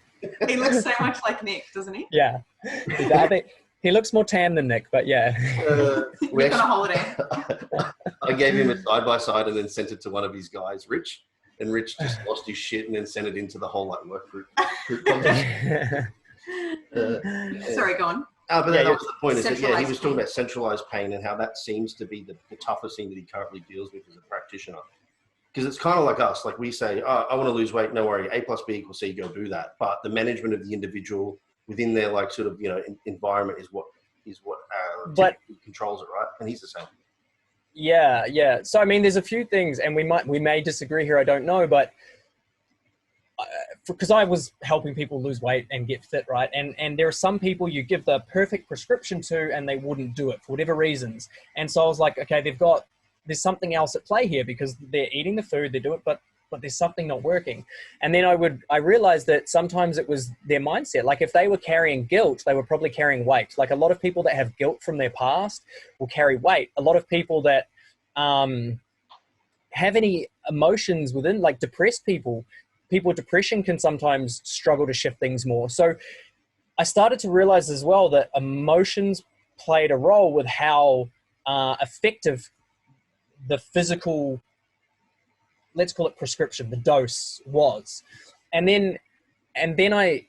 He looks so much like Nick, doesn't he? Yeah. I think he looks more tan than Nick, but yeah. Nick on a holiday. I gave him a side-by-side and then sent it to one of his guys, Rich. And Rich just lost his shit and then sent it into the whole like work group conversation. Sorry, go on. But that was the point. Is that, he was talking about centralized pain and how that seems to be the toughest thing that he currently deals with as a practitioner. Because it's kind of like us. Like we say, I want to lose weight. No worry. A plus B equals C. Go do that. But the management of the individual within their like sort of environment is what controls it, right? And he's the same. Yeah. So I mean, there's a few things, and we may disagree here. I don't know, but. Because I was helping people lose weight and get fit, right? And there are some people you give the perfect prescription to and they wouldn't do it for whatever reasons. And so I was like, okay, there's something else at play here because they're eating the food, they do it, but there's something not working. And then I realized that sometimes it was their mindset. Like if they were carrying guilt, they were probably carrying weight. Like a lot of people that have guilt from their past will carry weight. A lot of people that have any emotions within, like depressed people with depression can sometimes struggle to shift things more. So I started to realize as well that emotions played a role with how effective the physical, let's call it prescription, the dose was. And then I,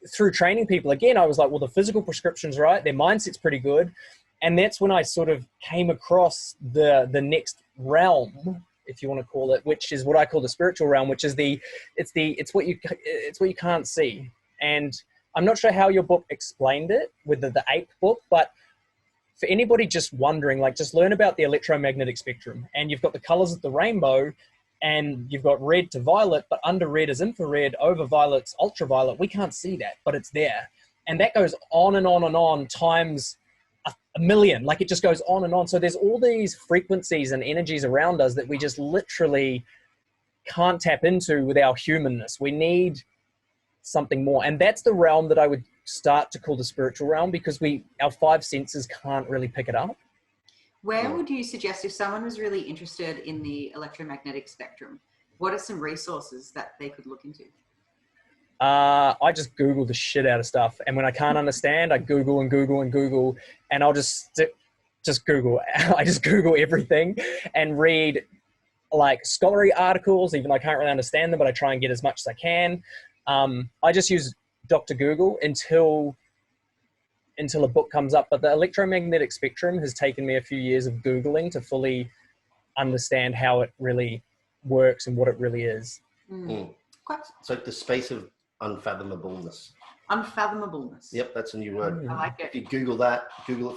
through training people again, I was like, well, the physical prescription's right. Their mindset's pretty good. And that's when I sort of came across the next realm, if you want to call it, which is what I call the spiritual realm, which is it's what you can't see. And I'm not sure how your book explained it with the ape book, but for anybody just wondering, like just learn about the electromagnetic spectrum. And you've got the colors of the rainbow and you've got red to violet, but under red is infrared, over violet's ultraviolet. We can't see that, but it's there. And that goes on and on and on times a million, like it just goes on and on. So there's all these frequencies and energies around us that we just literally can't tap into with our humanness. We need something more. And that's the realm that I would start to call the spiritual realm because our five senses can't really pick it up. Where would you suggest if someone was really interested in the electromagnetic spectrum, what are some resources that they could look into? I just Google the shit out of stuff. And when I can't understand, I Google and Google and Google, and I'll just Google. I just Google everything and read like scholarly articles, even though I can't really understand them, but I try and get as much as I can. I just use Dr. Google until a book comes up. But the electromagnetic spectrum has taken me a few years of Googling to fully understand how it really works and what it really is. It's like the space of unfathomableness. Unfathomableness. Yep, that's a new word. I like it. If you Google it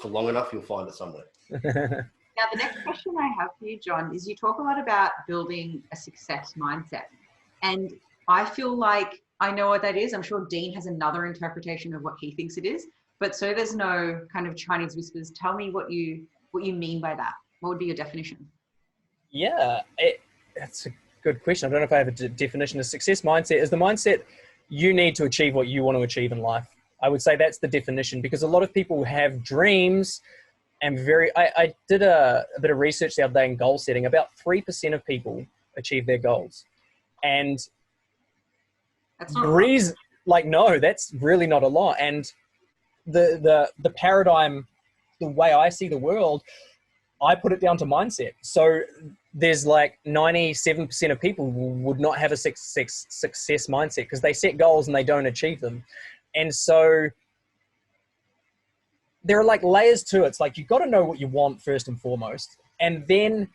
for long enough, you'll find it somewhere. Now, the next question I have for you, John, is you talk a lot about building a success mindset. And I feel like I know what that is. I'm sure Dean has another interpretation of what he thinks it is. but so there's no kind of Chinese whispers. Tell me what you mean by that. What would be your definition? Yeah, that's a good question. I don't know if I have a definition of success. Mindset is the mindset you need to achieve what you want to achieve in life. I would say that's the definition, because a lot of people have dreams and I did a bit of research the other day in goal setting. About 3% of people achieve their goals. And that's not the reason, like, no, that's really not a lot. And the paradigm, the way I see the world, I put it down to mindset. So there's like 97% of people would not have a success mindset because they set goals and they don't achieve them. And so there are like layers to it. It's like, you've got to know what you want first and foremost. And then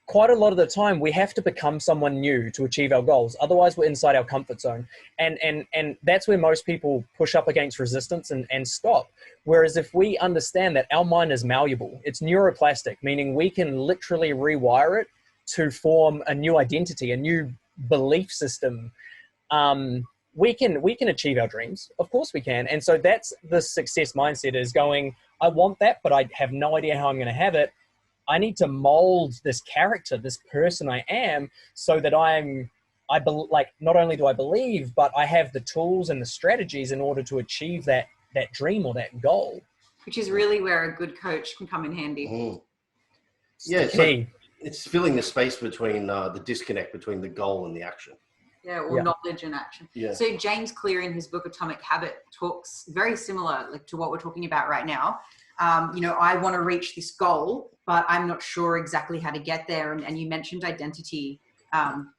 quite a lot of the time we have to become someone new to achieve our goals. Otherwise we're inside our comfort zone. And that's where most people push up against resistance and stop. Whereas if we understand that our mind is malleable, it's neuroplastic, meaning we can literally rewire it to form a new identity, a new belief system. We can achieve our dreams. Of course we can. And so that's the success mindset, is going, I want that, but I have no idea how I'm going to have it. I need to mold this character, this person I am, so that not only do I believe, but I have the tools and the strategies in order to achieve that dream or that goal. Which is really where a good coach can come in handy. Mm. Yeah, it's filling the space between the disconnect between the goal and the action. Yeah, or knowledge and action. Yeah. So James Clear in his book Atomic Habit talks very similar to what we're talking about right now. I want to reach this goal, but I'm not sure exactly how to get there. And you mentioned identity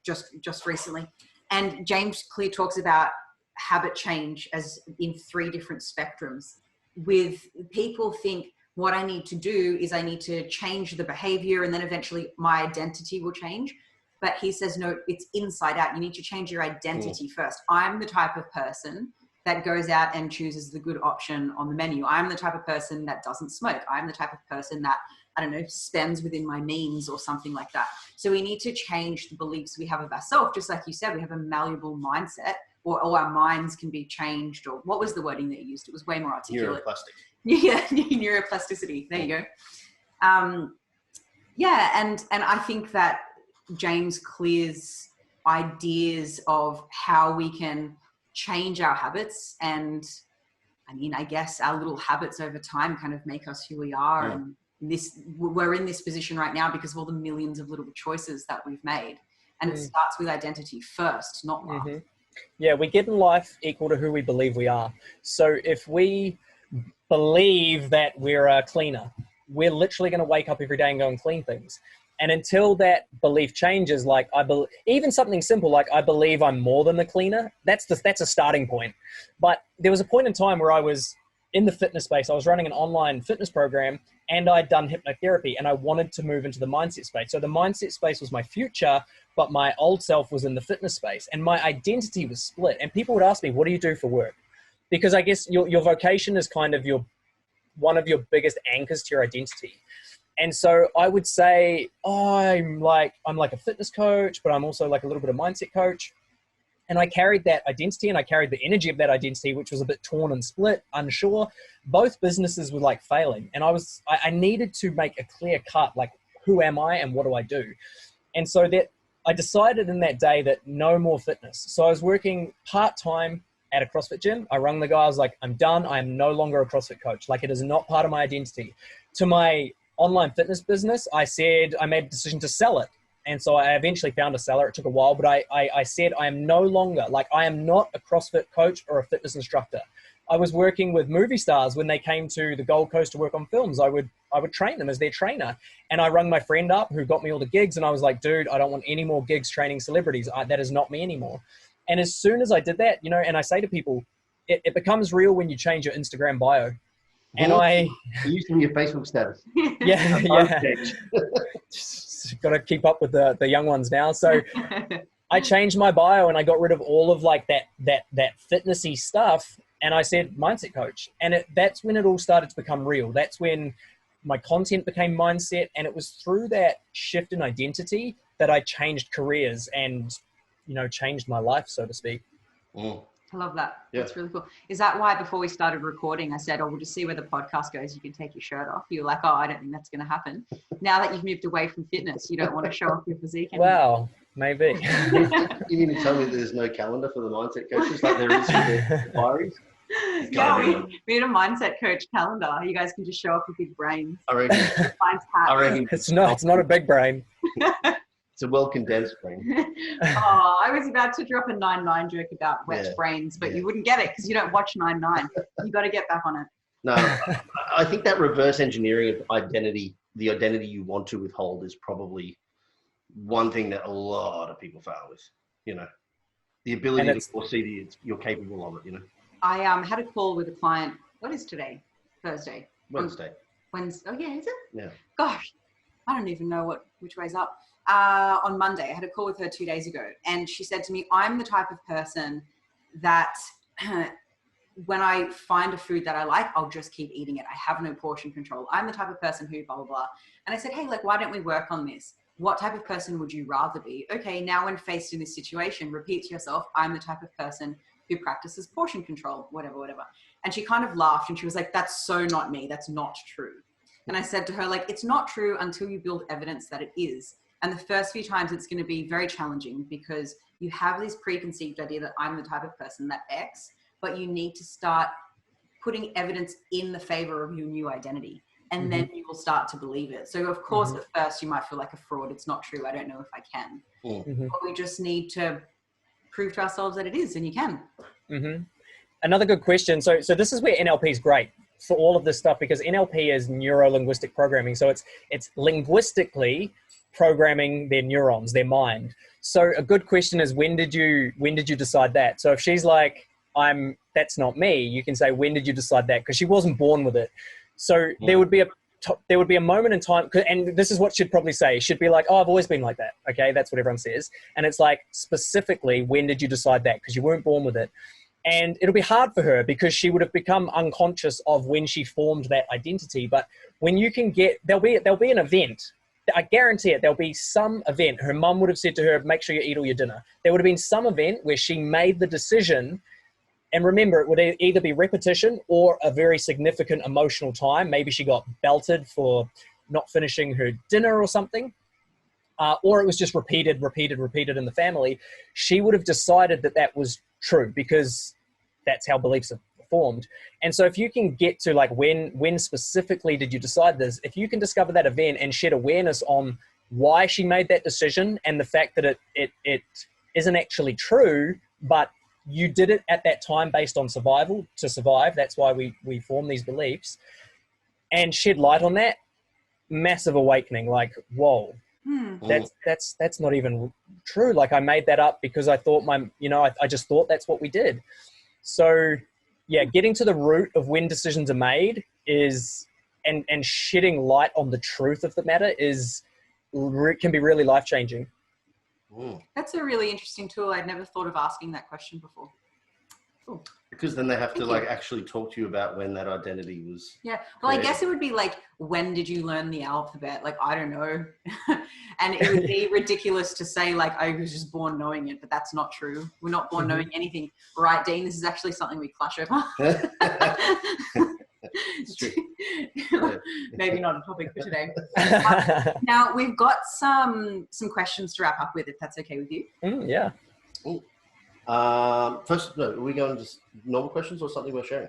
just recently. And James Clear talks about habit change as in 3 different spectrums. With people think what I need to do is I need to change the behavior and then eventually my identity will change. But he says, no, it's inside out. You need to change your identity first. I'm the type of person that goes out and chooses the good option on the menu. I'm the type of person that doesn't smoke. I'm the type of person that, spends within my means or something like that. So we need to change the beliefs we have of ourselves. Just like you said, we have a malleable mindset, or our minds can be changed. Or what was the wording that you used? It was way more articulate. Neuroplastic. Yeah, neuroplasticity. There you go. And I think that James Clear's ideas of how we can change our habits, and I guess our little habits over time kind of make us who we are. And we're in this position right now because of all the millions of little choices that we've made. And it starts with identity first, not last. Mm-hmm. Yeah, we get in life equal to who we believe we are. So if we believe that we're a cleaner, we're literally going to wake up every day and go and clean things. And until that belief changes, like even something simple, like I believe I'm more than the cleaner, that's a starting point. But there was a point in time where I was in the fitness space. I was running an online fitness program and I'd done hypnotherapy and I wanted to move into the mindset space. So the mindset space was my future, but my old self was in the fitness space and my identity was split. And people would ask me, what do you do for work? Because I guess your vocation is kind of one of your biggest anchors to your identity. And so I would say, I'm like a fitness coach, but I'm also like a little bit of mindset coach. And I carried that identity and I carried the energy of that identity, which was a bit torn and split, unsure. Both businesses were like failing. And I needed to make a clear cut, like, who am I and what do I do? And so that I decided in that day that no more fitness. So I was working part-time at a CrossFit gym. I rang the guy. I was like, I'm done. I am no longer a CrossFit coach. Like, it is not part of my identity. To my online fitness business, I made a decision to sell it. And so I eventually found a seller. It took a while, but I said, I am no longer, I am not a CrossFit coach or a fitness instructor. I was working with movie stars when they came to the Gold Coast to work on films. I would train them as their trainer. And I rung my friend up who got me all the gigs. And I was like, dude, I don't want any more gigs training celebrities. That is not me anymore. And as soon as I did that, and I say to people, it becomes real when you change your Instagram bio. And it used to be your Facebook status. Yeah. Got to keep up with the young ones now. So I changed my bio and I got rid of all of that fitnessy stuff. And I said, mindset coach. And that's when it all started to become real. That's when my content became mindset. And it was through that shift in identity that I changed careers and, changed my life, so to speak. I love that. Yeah. That's really cool. Is that why before we started recording, I said, oh, we'll just see where the podcast goes. You can take your shirt off. You were like, oh, I don't think that's going to happen. Now that you've moved away from fitness, you don't want to show off your physique anymore. Wow, maybe. You mean to tell me there's no calendar for the mindset coaches like there is for the diaries? Yeah, we need a mindset coach calendar. You guys can just show off your big brains. I reckon It's not a big brain. It's a well condensed brain. Oh, I was about to drop a 9-9 joke about wet brains, but you wouldn't get it because you don't watch 9-9. You got to get back on it. No, I think that reverse engineering of identity, the identity you want to withhold, is probably one thing that a lot of people fail with. You know, the ability to foresee that you're capable of it. You know. I had a call with a client. What is today? Thursday. Wednesday. Wednesday. Oh yeah, is it? Yeah. Gosh, I don't even know which way's up. On Monday, I had a call with her 2 days ago, and she said to me, I'm the type of person that when I find a food that I like, I'll just keep eating it. I have no portion control. I'm the type of person who blah, blah, blah. And I said, hey, like, why don't we work on this? What type of person would you rather be? Okay, now when faced in this situation, repeat to yourself, I'm the type of person who practices portion control, whatever. And she kind of laughed and she was like, that's so not me. That's not true. And I said to her, like, it's not true until you build evidence that it is. And the first few times it's going to be very challenging because you have this preconceived idea that I'm the type of person that X, but you need to start putting evidence in the favor of your new identity. And then you will start to believe it. So of course, at first you might feel like a fraud. It's not true. I don't know if I can. But we just need to prove to ourselves that it is, and you can. Another good question. So this is where NLP is great for all of this stuff, because NLP is neuro-linguistic programming. So it's linguistically programming their neurons, their mind. So a good question is, when did you decide that? So if she's like, that's not me, you can say, when did you decide that? Because she wasn't born with it. So there would be a moment in time, and this is what she'd probably say. She'd be like, oh, I've always been like that. Okay, that's what everyone says. And it's like, specifically, when did you decide that? Because you weren't born with it. And it'll be hard for her because she would have become unconscious of when she formed that identity. But when you can there'll be an event. I guarantee it. There'll be some event. Her mum would have said to her, make sure you eat all your dinner. There would have been some event where she made the decision. And remember, it would either be repetition or a very significant emotional time. Maybe she got belted for not finishing her dinner or something. Or it was just repeated in the family. She would have decided that was true because that's how beliefs are formed. And so if you can get to like, when specifically did you decide this? If you can discover that event and shed awareness on why she made that decision and the fact that it isn't actually true, but you did it at that time based on survival to survive. That's why we form these beliefs, and shed light on that, massive awakening. Like, whoa, that's not even true. Like, I made that up because I thought I just thought that's what we did. So yeah, getting to the root of when decisions are made and shedding light on the truth of the matter can be really life-changing. That's a really interesting tool. I'd never thought of asking that question before. Cool. Because then they have to actually talk to you about when that identity was. Yeah. Well, created. I guess it would be like, when did you learn the alphabet? Like, I don't know. And it would be ridiculous to say like, I was just born knowing it, but that's not true. We're not born knowing anything. Right, Dean? This is actually something we clash over. It's true. Maybe not a topic for today. Now we've got some questions to wrap up with, if that's okay with you. Yeah. First, are we going to normal questions or something we're sharing?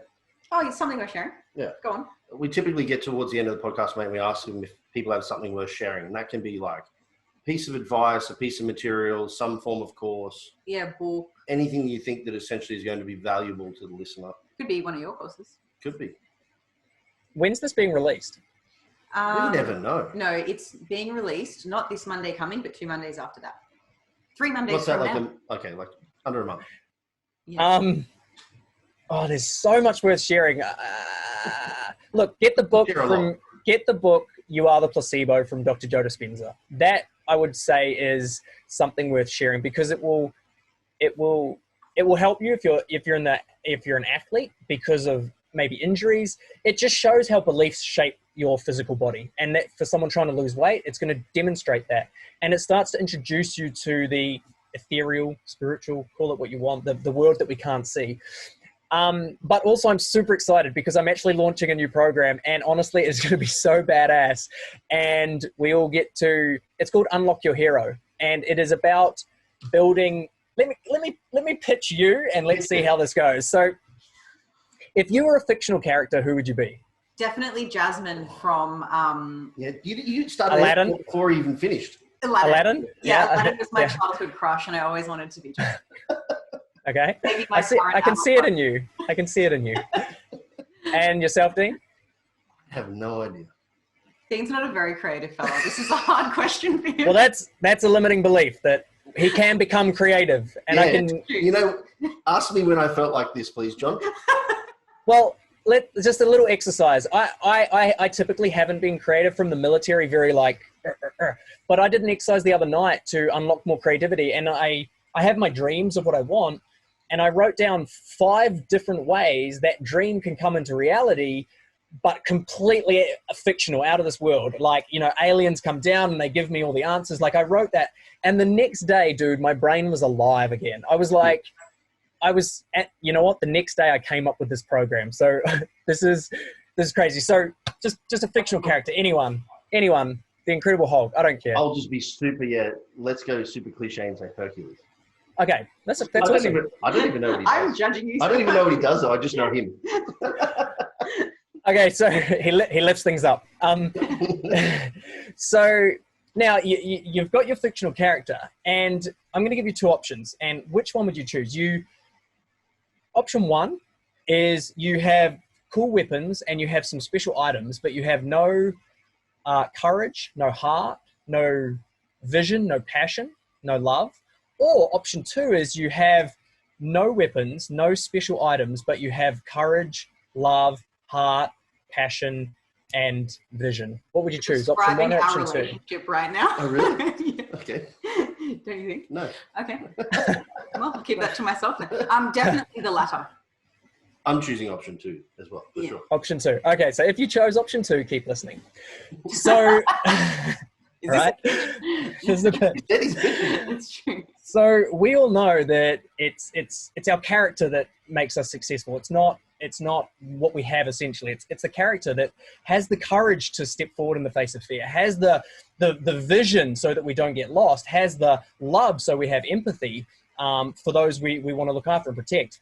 Oh, it's something we're sharing. Yeah. Go on. We typically get towards the end of the podcast, mate, and we ask them if people have something worth sharing. And that can be like a piece of advice, a piece of material, some form of course. Yeah, book. Anything you think that essentially is going to be valuable to the listener. Could be one of your courses. Could be. When's this being released? We never know. No, it's being released, not this Monday coming, but 2 Mondays after that. 3 Mondays What's that, from like now. like under a month? Yeah. There's so much worth sharing. Look, get the book You Are the Placebo from Dr. Joe Dispenza. That, I would say, is something worth sharing because it will help you if you're an athlete because of maybe injuries. It just shows how beliefs shape your physical body, and that for someone trying to lose weight, it's going to demonstrate that, and it starts to introduce you to the ethereal, spiritual, call it what you want, the world that we can't see. But also I'm super excited because I'm actually launching a new program, and honestly, it's going to be so badass. And we all get to, it's called Unlock Your Hero. And it is about building, let me pitch you and let's see how this goes. So if you were a fictional character, who would you be? Definitely Jasmine from Yeah, you started Aladdin before he even finished. Aladdin. Yeah, Aladdin was my childhood crush, and I always wanted to be Jasmine. Okay. I can see it in you. I can see it in you. And yourself, Dean? I have no idea. Dean's not a very creative fellow. This is a hard question for him. Well, that's a limiting belief that he can become creative. And yeah, I can... You know, ask me when I felt like this, please, John. Well, just a little exercise. I typically haven't been creative from the military, very like, but I did an exercise the other night to unlock more creativity. And I have my dreams of what I want. And I wrote down 5 different ways that dream can come into reality, but completely fictional, out of this world. Like, you know, aliens come down and they give me all the answers. Like, I wrote that. And the next day, dude, my brain was alive again. I was like, you know what? The next day I came up with this program. So this is crazy. So just a fictional character, anyone, the Incredible Hulk. I don't care. I'll just be let's go super cliche and say Hercules. Okay. That's I don't even know what he does. I'm judging you. I don't even know what he does, though. I just know him. Okay, so he lifts things up. So now you've got your fictional character, and I'm going to give you 2 options. And which one would you choose? Option 1 is you have cool weapons and you have some special items, but you have no courage, no heart, no vision, no passion, no love. Or option 2 is you have no weapons, no special items, but you have courage, love, heart, passion, and vision. What would you choose? Option 1 or option 2? Relationship right now. Oh, really? Yeah. Okay. Don't you think? No. Okay. Well, I'll keep that to myself then. Definitely the latter. I'm choosing option 2 as well, for sure. Option 2. Okay, so if you chose option 2, keep listening. So, right? This is a bit. It's true. So we all know that it's our character that makes us successful. It's not what we have essentially. It's the character that has the courage to step forward in the face of fear, has the vision so that we don't get lost, has the love so we have empathy for those we want to look after and protect.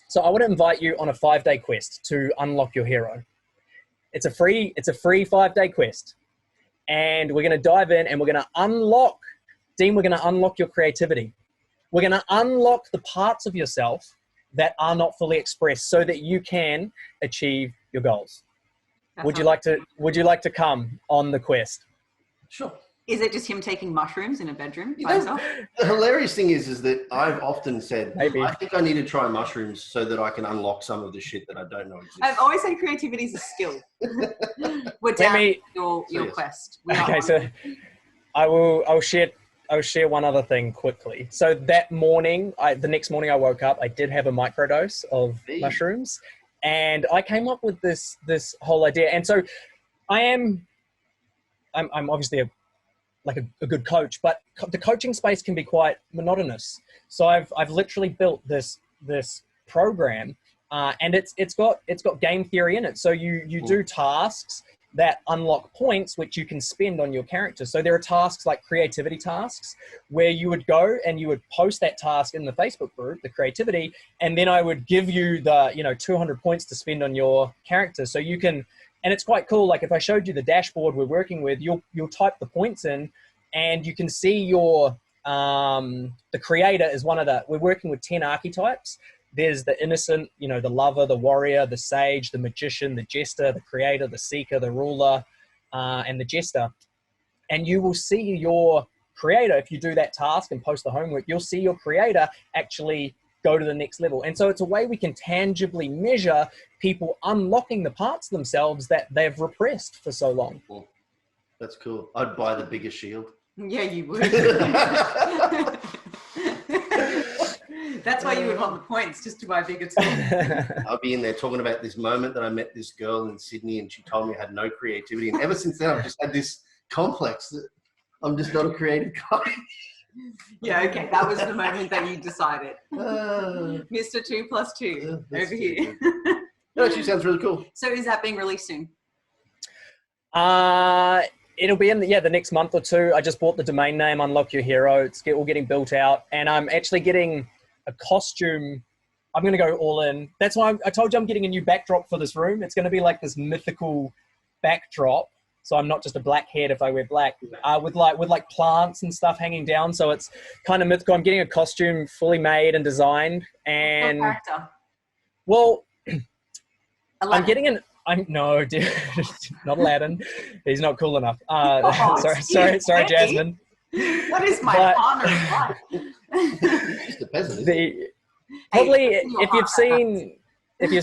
So I want to invite you on a 5-day quest to unlock your hero. It's a free 5-day quest. And we're going to dive in and we're going to unlock, Dean, we're going to unlock your creativity. We're going to unlock the parts of yourself that are not fully expressed so that you can achieve your goals. Would you like to come on the quest? Sure. Is it just him taking mushrooms in a bedroom by himself? The hilarious thing is that I've often said, Maybe. I think I need to try mushrooms so that I can unlock some of the shit that I don't know exists. I've always said creativity is a skill. We're down your quest. Okay, so I'll share one other thing quickly. So that morning, the next morning I woke up, I did have a microdose of mushrooms, and I came up with this whole idea. And so I'm obviously a good coach, but the coaching space can be quite monotonous. So I've literally built this program, and it's got game theory in it. So you do tasks that unlock points which you can spend on your character. So there are tasks like creativity tasks where you would go and you would post that task in the Facebook group, the creativity, and then I would give you the 200 points to spend on your character. So you can. And it's quite cool. Like if I showed you the dashboard we're working with, you'll type the points in, and you can see your the creator is we're working with 10 archetypes. There's the innocent, the lover, the warrior, the sage, the magician, the jester, the creator, the seeker, the ruler, and the jester. And you will see your creator, if you do that task and post the homework, you'll see your creator actually go to the next level. And so it's a way we can tangibly measure people unlocking the parts of themselves that they've repressed for so long. Cool. That's cool. I'd buy the biggest shield. Yeah, you would. That's why you would want the points, just to buy bigger tools. I'll be in there talking about this moment that I met this girl in Sydney and she told me I had no creativity. And ever since then, I've just had this complex that I'm just not a creative guy. Yeah, okay. That was the moment that you decided. Mr. 2 plus 2 over here. That actually sounds really cool. So is that being released soon? It'll be in the next month or two. I just bought the domain name, Unlock Your Hero. It's all getting built out, and I'm actually getting a costume. I'm going to go all in. That's why I told you I'm getting a new backdrop for this room. It's going to be like this mythical backdrop. So I'm not just a black head if I wear black, with like plants and stuff hanging down. So it's kind of mythical. I'm getting a costume fully made and designed. And what character? Well, Aladdin. I'm getting no, dude, not Aladdin. He's not cool enough. Sorry, Jasmine. What is my partner in life? Just a peasant. Probably if you've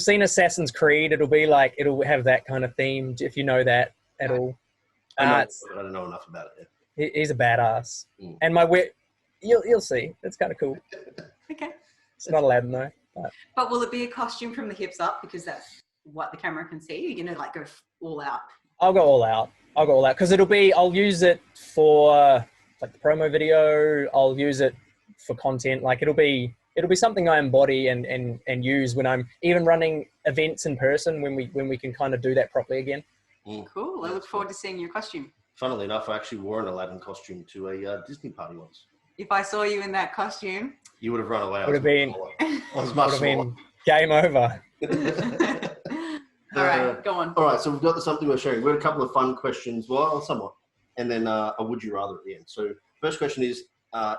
seen Assassin's Creed, it'll have that kind of theme. If you know that at all. I don't know enough about it yet. He's a badass, and you'll see. It's kind of cool. Okay. It's not Aladdin though. But will it be a costume from the hips up, because that's what the camera can see? You're gonna like go all out. I'll go all out because I'll use it for like the promo video. I'll use it for content. Like it'll be something I embody and use when I'm even running events in person, when we can kind of do that properly again. Cool. I look forward to seeing your costume. Funnily enough, I actually wore an Aladdin costume to a Disney party once. If I saw you in that costume, you would have run away. Would have been game over. All right, go on. All right, so we've got something we're sharing. We've got a couple of fun questions, well, somewhat, and then a would you rather at the end. So first question is,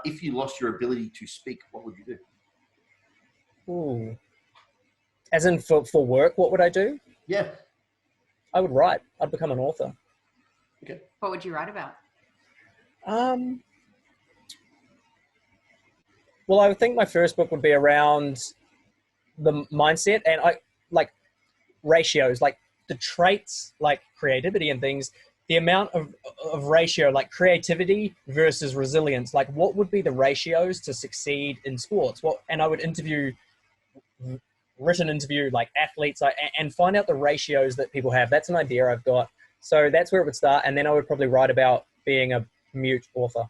if you lost your ability to speak, what would you do? Ooh. As in for work, what would I do? Yeah. I would write. I'd become an author. Okay. What would you write about? Well, I would think my first book would be around the mindset and ratios, like the traits, like creativity and things, the amount of ratio, like creativity versus resilience. Like what would be the ratios to succeed in sports? And I would written interview like athletes and find out the ratios that people have. That's an idea I've got. So that's where it would start. And then I would probably write about being a mute author.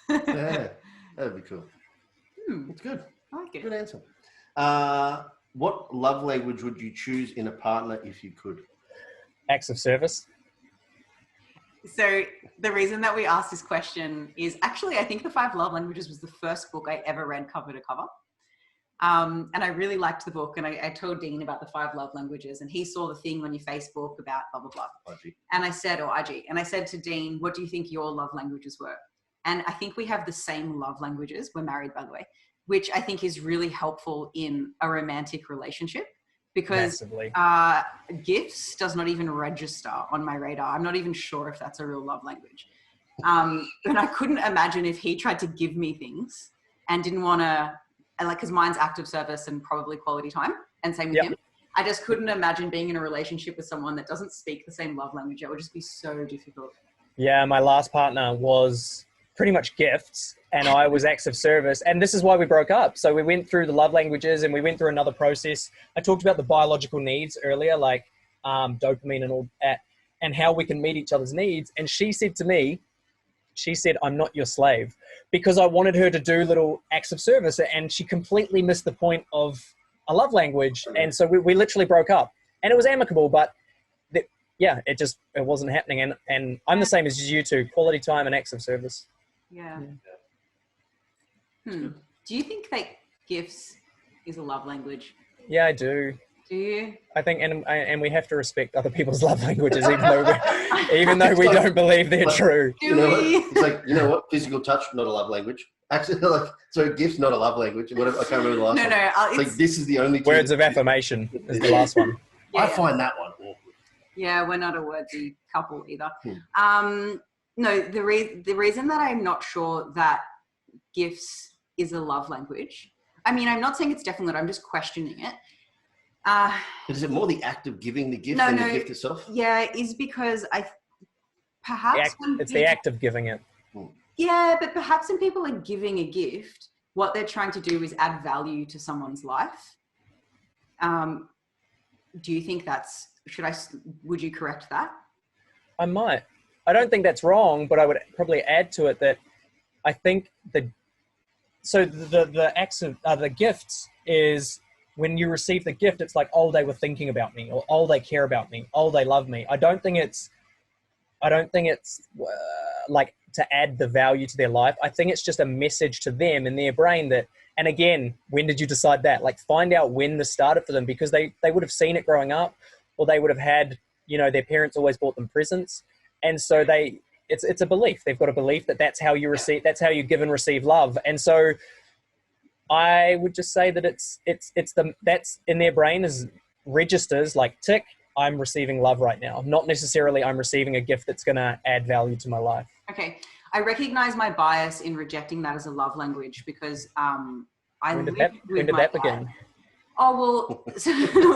Yeah, that'd be cool. That's good. I like it. Good answer. What love language would you choose in a partner if you could? Acts of service. So the reason that we asked this question is actually, I think The 5 Love Languages was the first book I ever read cover to cover. And I really liked the book, and I told Dean about the 5 love languages, and he saw the thing on your Facebook about blah, blah, blah. IG. And I said to Dean, what do you think your love languages were? And I think we have the same love languages. We're married, by the way, which I think is really helpful in a romantic relationship, because gifts does not even register on my radar. I'm not even sure if that's a real love language. And I couldn't imagine if he tried to give me things and didn't want to, because mine's acts of service and probably quality time, and same with him. I just couldn't imagine being in a relationship with someone that doesn't speak the same love language. It would just be so difficult. Yeah, my last partner was pretty much gifts, and I was acts of service. And this is why we broke up. So we went through the love languages, and we went through another process. I talked about the biological needs earlier, like dopamine and all that, and how we can meet each other's needs. And she said to me, I'm not your slave, because I wanted her to do little acts of service, and she completely missed the point of a love language. And so we literally broke up, and it was amicable, but it wasn't happening. And I'm the same as you two, quality time and acts of service. Yeah. Do you think that gifts is a love language? Yeah, I do. Do you? I think, and we have to respect other people's love languages, even though we don't believe they're true. It's like, you know what? Physical touch, not a love language. Actually, so gifts, not a love language. Whatever, I can't remember the last one. It's like, this is the only words of affirmation is the last one. I find that one awkward. Yeah, we're not a wordsy couple either. No, the reason that I'm not sure that gifts is a love language, I mean, I'm not saying it's definitely not, I'm just questioning it. Is it more the act of giving the gift than the gift itself? Yeah, is because it's the act of giving it. Yeah, but perhaps when people are giving a gift, what they're trying to do is add value to someone's life. Do you think would you correct that? I might. I don't think that's wrong, but I would probably add to it that I think the acts of the gifts is when you receive the gift, it's like, oh, they were thinking about me, or oh, they care about me, oh, they love me. I don't think it's like to add the value to their life. I think it's just a message to them in their brain that, and again, when did you decide that? Like, find out when this started for them, because they would have seen it growing up, or they would have had, their parents always bought them presents. And so it's a belief. They've got a belief that that's how you receive, that's how you give and receive love. And so I would just say that that's in their brain is registers like, tick, I'm receiving love right now. Not necessarily I'm receiving a gift that's going to add value to my life. Okay. I recognize my bias in rejecting that as a love language because when did that begin? Oh, well,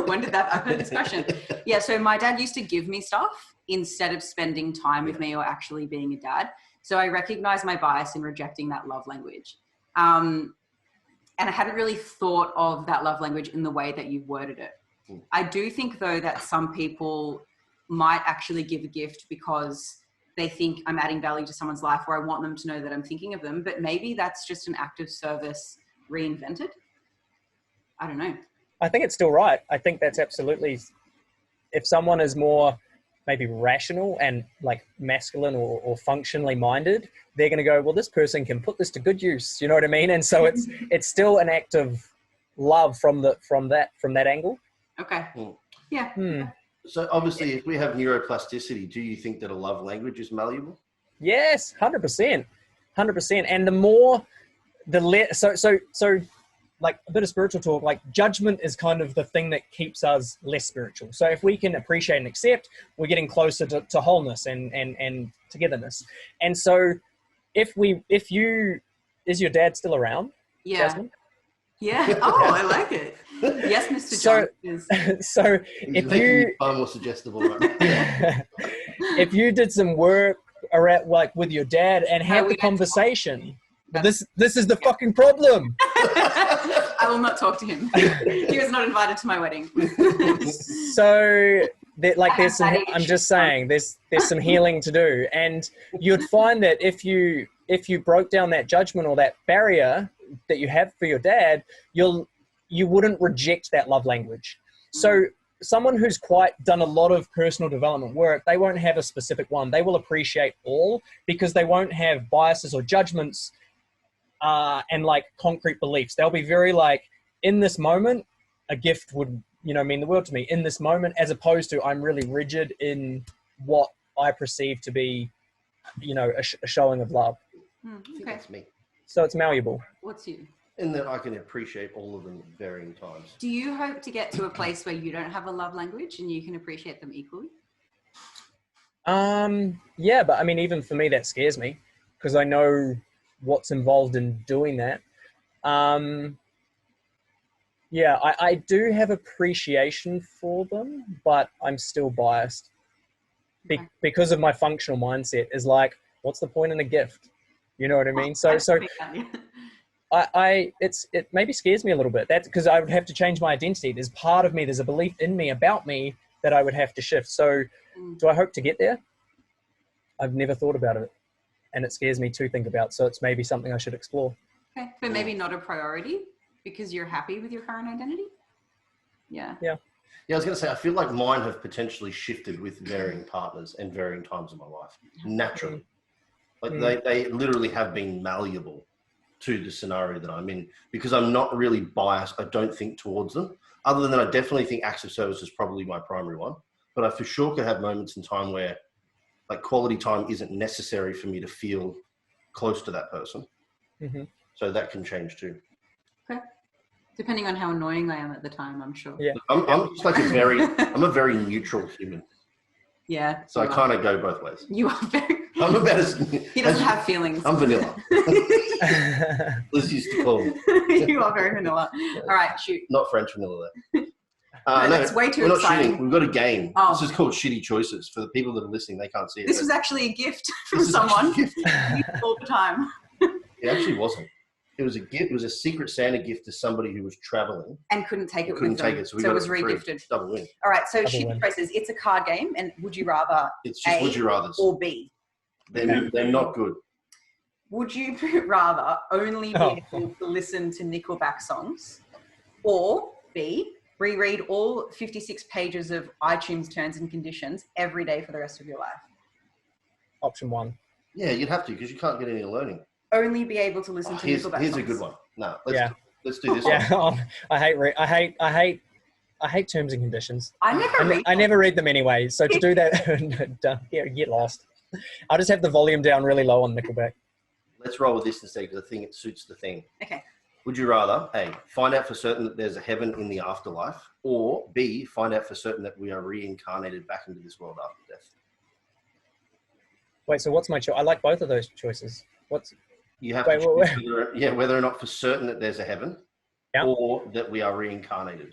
when did that happen? Discussion. Yeah, so my dad used to give me stuff instead of spending time with me or actually being a dad. So I recognize my bias in rejecting that love language. And I hadn't really thought of that love language in the way that you worded it. I do think, though, that some people might actually give a gift because they think I'm adding value to someone's life, or I want them to know that I'm thinking of them. But maybe that's just an act of service reinvented. I don't know. I think it's still right. I think that's absolutely, if someone is more maybe rational and like masculine or functionally minded, they're going to go, well, this person can put this to good use. You know what I mean? And so it's still an act of love from that angle. Okay. Yeah. So obviously, if we have neuroplasticity, do you think that a love language is malleable? Yes, 100%. And the more, so like a bit of spiritual talk, like judgment is kind of the thing that keeps us less spiritual. So if we can appreciate and accept, we're getting closer to wholeness and togetherness. And so is your dad still around? Yeah. Jasmine? Yeah. Oh, I like it. Yes, Mr. John. So if you far more suggestible right now. if you did some work around, like with your dad and have the conversation, this is the fucking problem. I will not talk to him. He was not invited to my wedding. So there's some, I'm just saying there's some healing to do, and you'd find that if you broke down that judgment or that barrier that you have for your dad, you wouldn't reject that love language. So someone who's quite done a lot of personal development work, they won't have a specific one. They will appreciate all because they won't have biases or judgments and like concrete beliefs. They'll be very like, in this moment, a gift would, mean the world to me in this moment, as opposed to I'm really rigid in what I perceive to be, a showing of love. Okay. That's me. So it's malleable. What's you? In that I can appreciate all of them at varying times. Do you hope to get to a place where you don't have a love language and you can appreciate them equally? Yeah, but I mean, even for me, that scares me because I know what's involved in doing that. Yeah, I do have appreciation for them, but I'm still biased because of my functional mindset is like, what's the point in a gift? You know what I mean? So it maybe scares me a little bit. That's because I would have to change my identity. There's part of me, there's a belief in me about me that I would have to shift. So do I hope to get there? I've never thought about it, and it scares me to think about. So it's maybe something I should explore. Okay, but maybe not a priority because you're happy with your current identity. Yeah. Yeah, I was going to say, I feel like mine have potentially shifted with varying partners and varying times of my life, naturally. Like they literally have been malleable to the scenario that I'm in because I'm not really biased, I don't think, towards them. Other than I definitely think acts of service is probably my primary one. But I for sure could have moments in time where like quality time isn't necessary for me to feel close to that person. Mm-hmm. So that can change too. Okay. Depending on how annoying I am at the time, I'm sure. Yeah. I'm just like I'm a very neutral human. Yeah. So I kind of go both ways. You are very... I'm about as... He doesn't have feelings. I'm vanilla. Liz used to call me. You are very vanilla. All right, shoot. Not French vanilla though. No, that's way too exciting. We've got a game. Oh. This is called Shitty Choices. For the people that are listening, they can't see it. This was actually a gift from someone all the time. It actually wasn't. It was a gift. It was a secret Santa gift to somebody who was traveling and couldn't take it. Couldn't take it, so it was re-gifted. Double win. All right, so Shitty Choices. It's a card game, and would you rather? It's just would you rather or B. They're not good. would you rather only be able to listen to Nickelback songs, or B, reread all 56 pages of iTunes terms and conditions every day for the rest of your life? Option 1. Yeah, you'd have to, because you can't get any learning. Only be able to listen to Nickelback songs. Here's a good one. No, let's do this Yeah, one. I hate terms and conditions. I never read them anyway. So to do that, get lost. I'll just have the volume down really low on Nickelback. Let's roll with this instead, because I think it suits the thing. Okay. Would you rather, A, find out for certain that there's a heaven in the afterlife, or B, find out for certain that we are reincarnated back into this world after death? Wait, so what's my choice? I like both of those choices. You have to choose whether or not for certain that there's a heaven, or that we are reincarnated.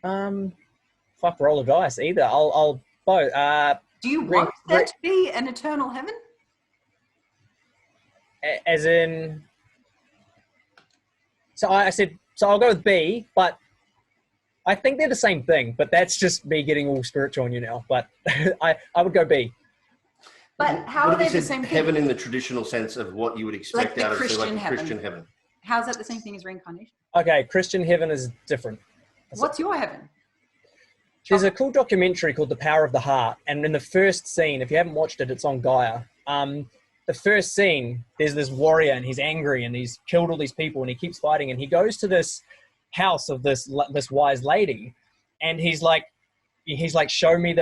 Fuck, roll a dice. Either. I'll both. Do you want there to be an eternal heaven? As in, so I said, so I'll go with B, but I think they're the same thing, but that's just me getting all spiritual on you now. But I would go B. But how are they the same thing? Heaven in the traditional sense of what you would expect out of Christian heaven. How's that the same thing as reincarnation? Okay, Christian heaven is different. What's your heaven? There's a cool documentary called The Power of the Heart, and in the first scene, if you haven't watched it, it's on Gaia. The first scene, there's this warrior, and he's angry, and he's killed all these people, and he keeps fighting, and he goes to this house of this wise lady, and he's like, show me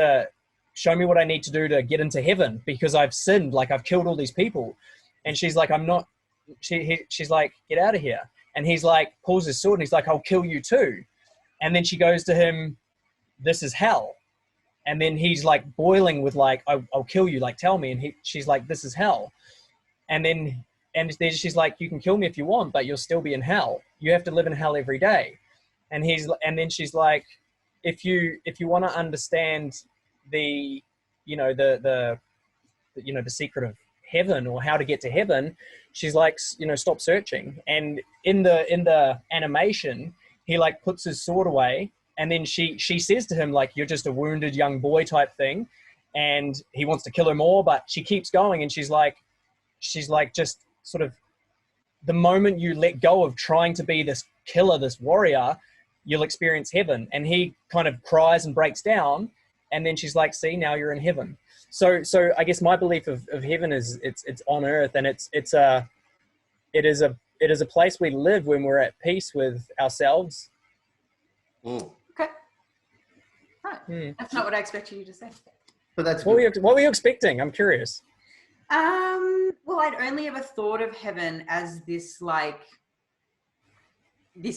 what I need to do to get into heaven, because I've sinned, like I've killed all these people. And she's like, she's like, get out of here. And he's like, pulls his sword, and he's like, I'll kill you too. And then she goes to him, this is hell. And then he's like boiling with like, I'll kill you, like, tell me. And she's like, this is hell. And then she's like, you can kill me if you want, but you'll still be in hell. You have to live in hell every day. And then she's like, if you want to understand the secret of heaven, or how to get to heaven, she's like, stop searching. And in the animation, he like puts his sword away, and then she says to him, like, you're just a wounded young boy type thing. And he wants to kill her more, but she keeps going. And she's like, just sort of, the moment you let go of trying to be this killer, this warrior, you'll experience heaven. And he kind of cries and breaks down. And then she's like, see, now you're in heaven. So I guess my belief of heaven is it's on earth, and it is a place we live when we're at peace with ourselves. Mm. Okay. Right. That's not what I expected you to say. But that's what were you expecting? I'm curious. Well, I'd only ever thought of heaven as this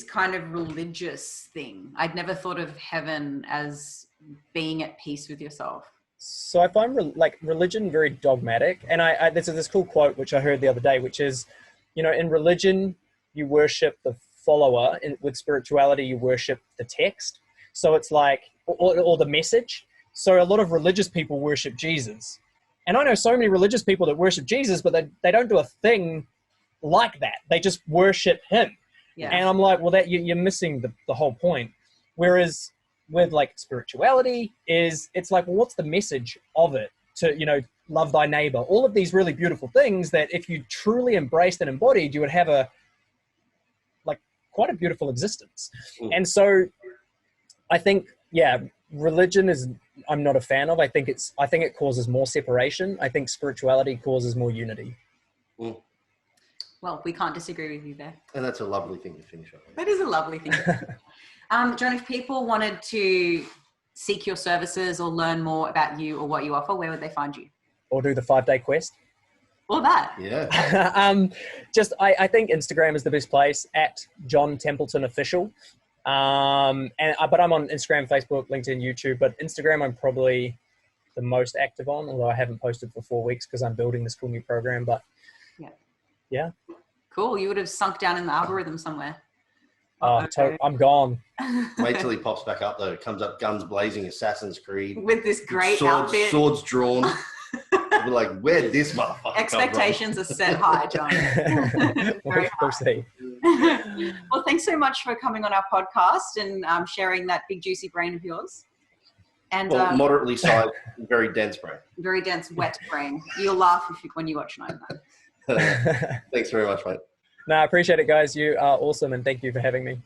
kind of religious thing. I'd never thought of heaven as being at peace with yourself. So I find religion very dogmatic. And there's this cool quote, which I heard the other day, which is, in religion, you worship the follower, and with spirituality, you worship the text. So it's like, or the message. So a lot of religious people worship Jesus. And I know so many religious people that worship Jesus, but they don't do a thing like that. They just worship him. Yeah. And I'm like, well, that you're missing the whole point. Whereas with like spirituality it's like, well, what's the message of it? To, love thy neighbor, all of these really beautiful things that if you truly embraced and embodied, you would have quite a beautiful existence. Mm. And so I think, religion I'm not a fan of. I think it causes more separation. I think spirituality causes more unity. Mm. Well, we can't disagree with you there. And that's a lovely thing to finish on. That is a lovely thing. John, if people wanted to seek your services or learn more about you or what you offer, where would they find you? Or do the 5-day quest? Or that. Yeah. I think Instagram is the best place, at John Templeton Official. But I'm on Instagram, Facebook, LinkedIn, YouTube. But Instagram, I'm probably the most active on, although I haven't posted for 4 weeks because I'm building this cool new program. But yeah. Cool. You would have sunk down in the algorithm somewhere. I'm gone. Wait till he pops back up though. Comes up guns blazing, Assassin's Creed. With this great outfit. Swords drawn. We're like, where'd this motherfucker Expectations are set high, John. Very high. Well, thanks so much for coming on our podcast and sharing that big juicy brain of yours. And well, moderately sized, very dense brain. Very dense, wet brain. You'll laugh when you watch 9. Thanks very much, mate. No, I appreciate it, guys. You are awesome, and thank you for having me.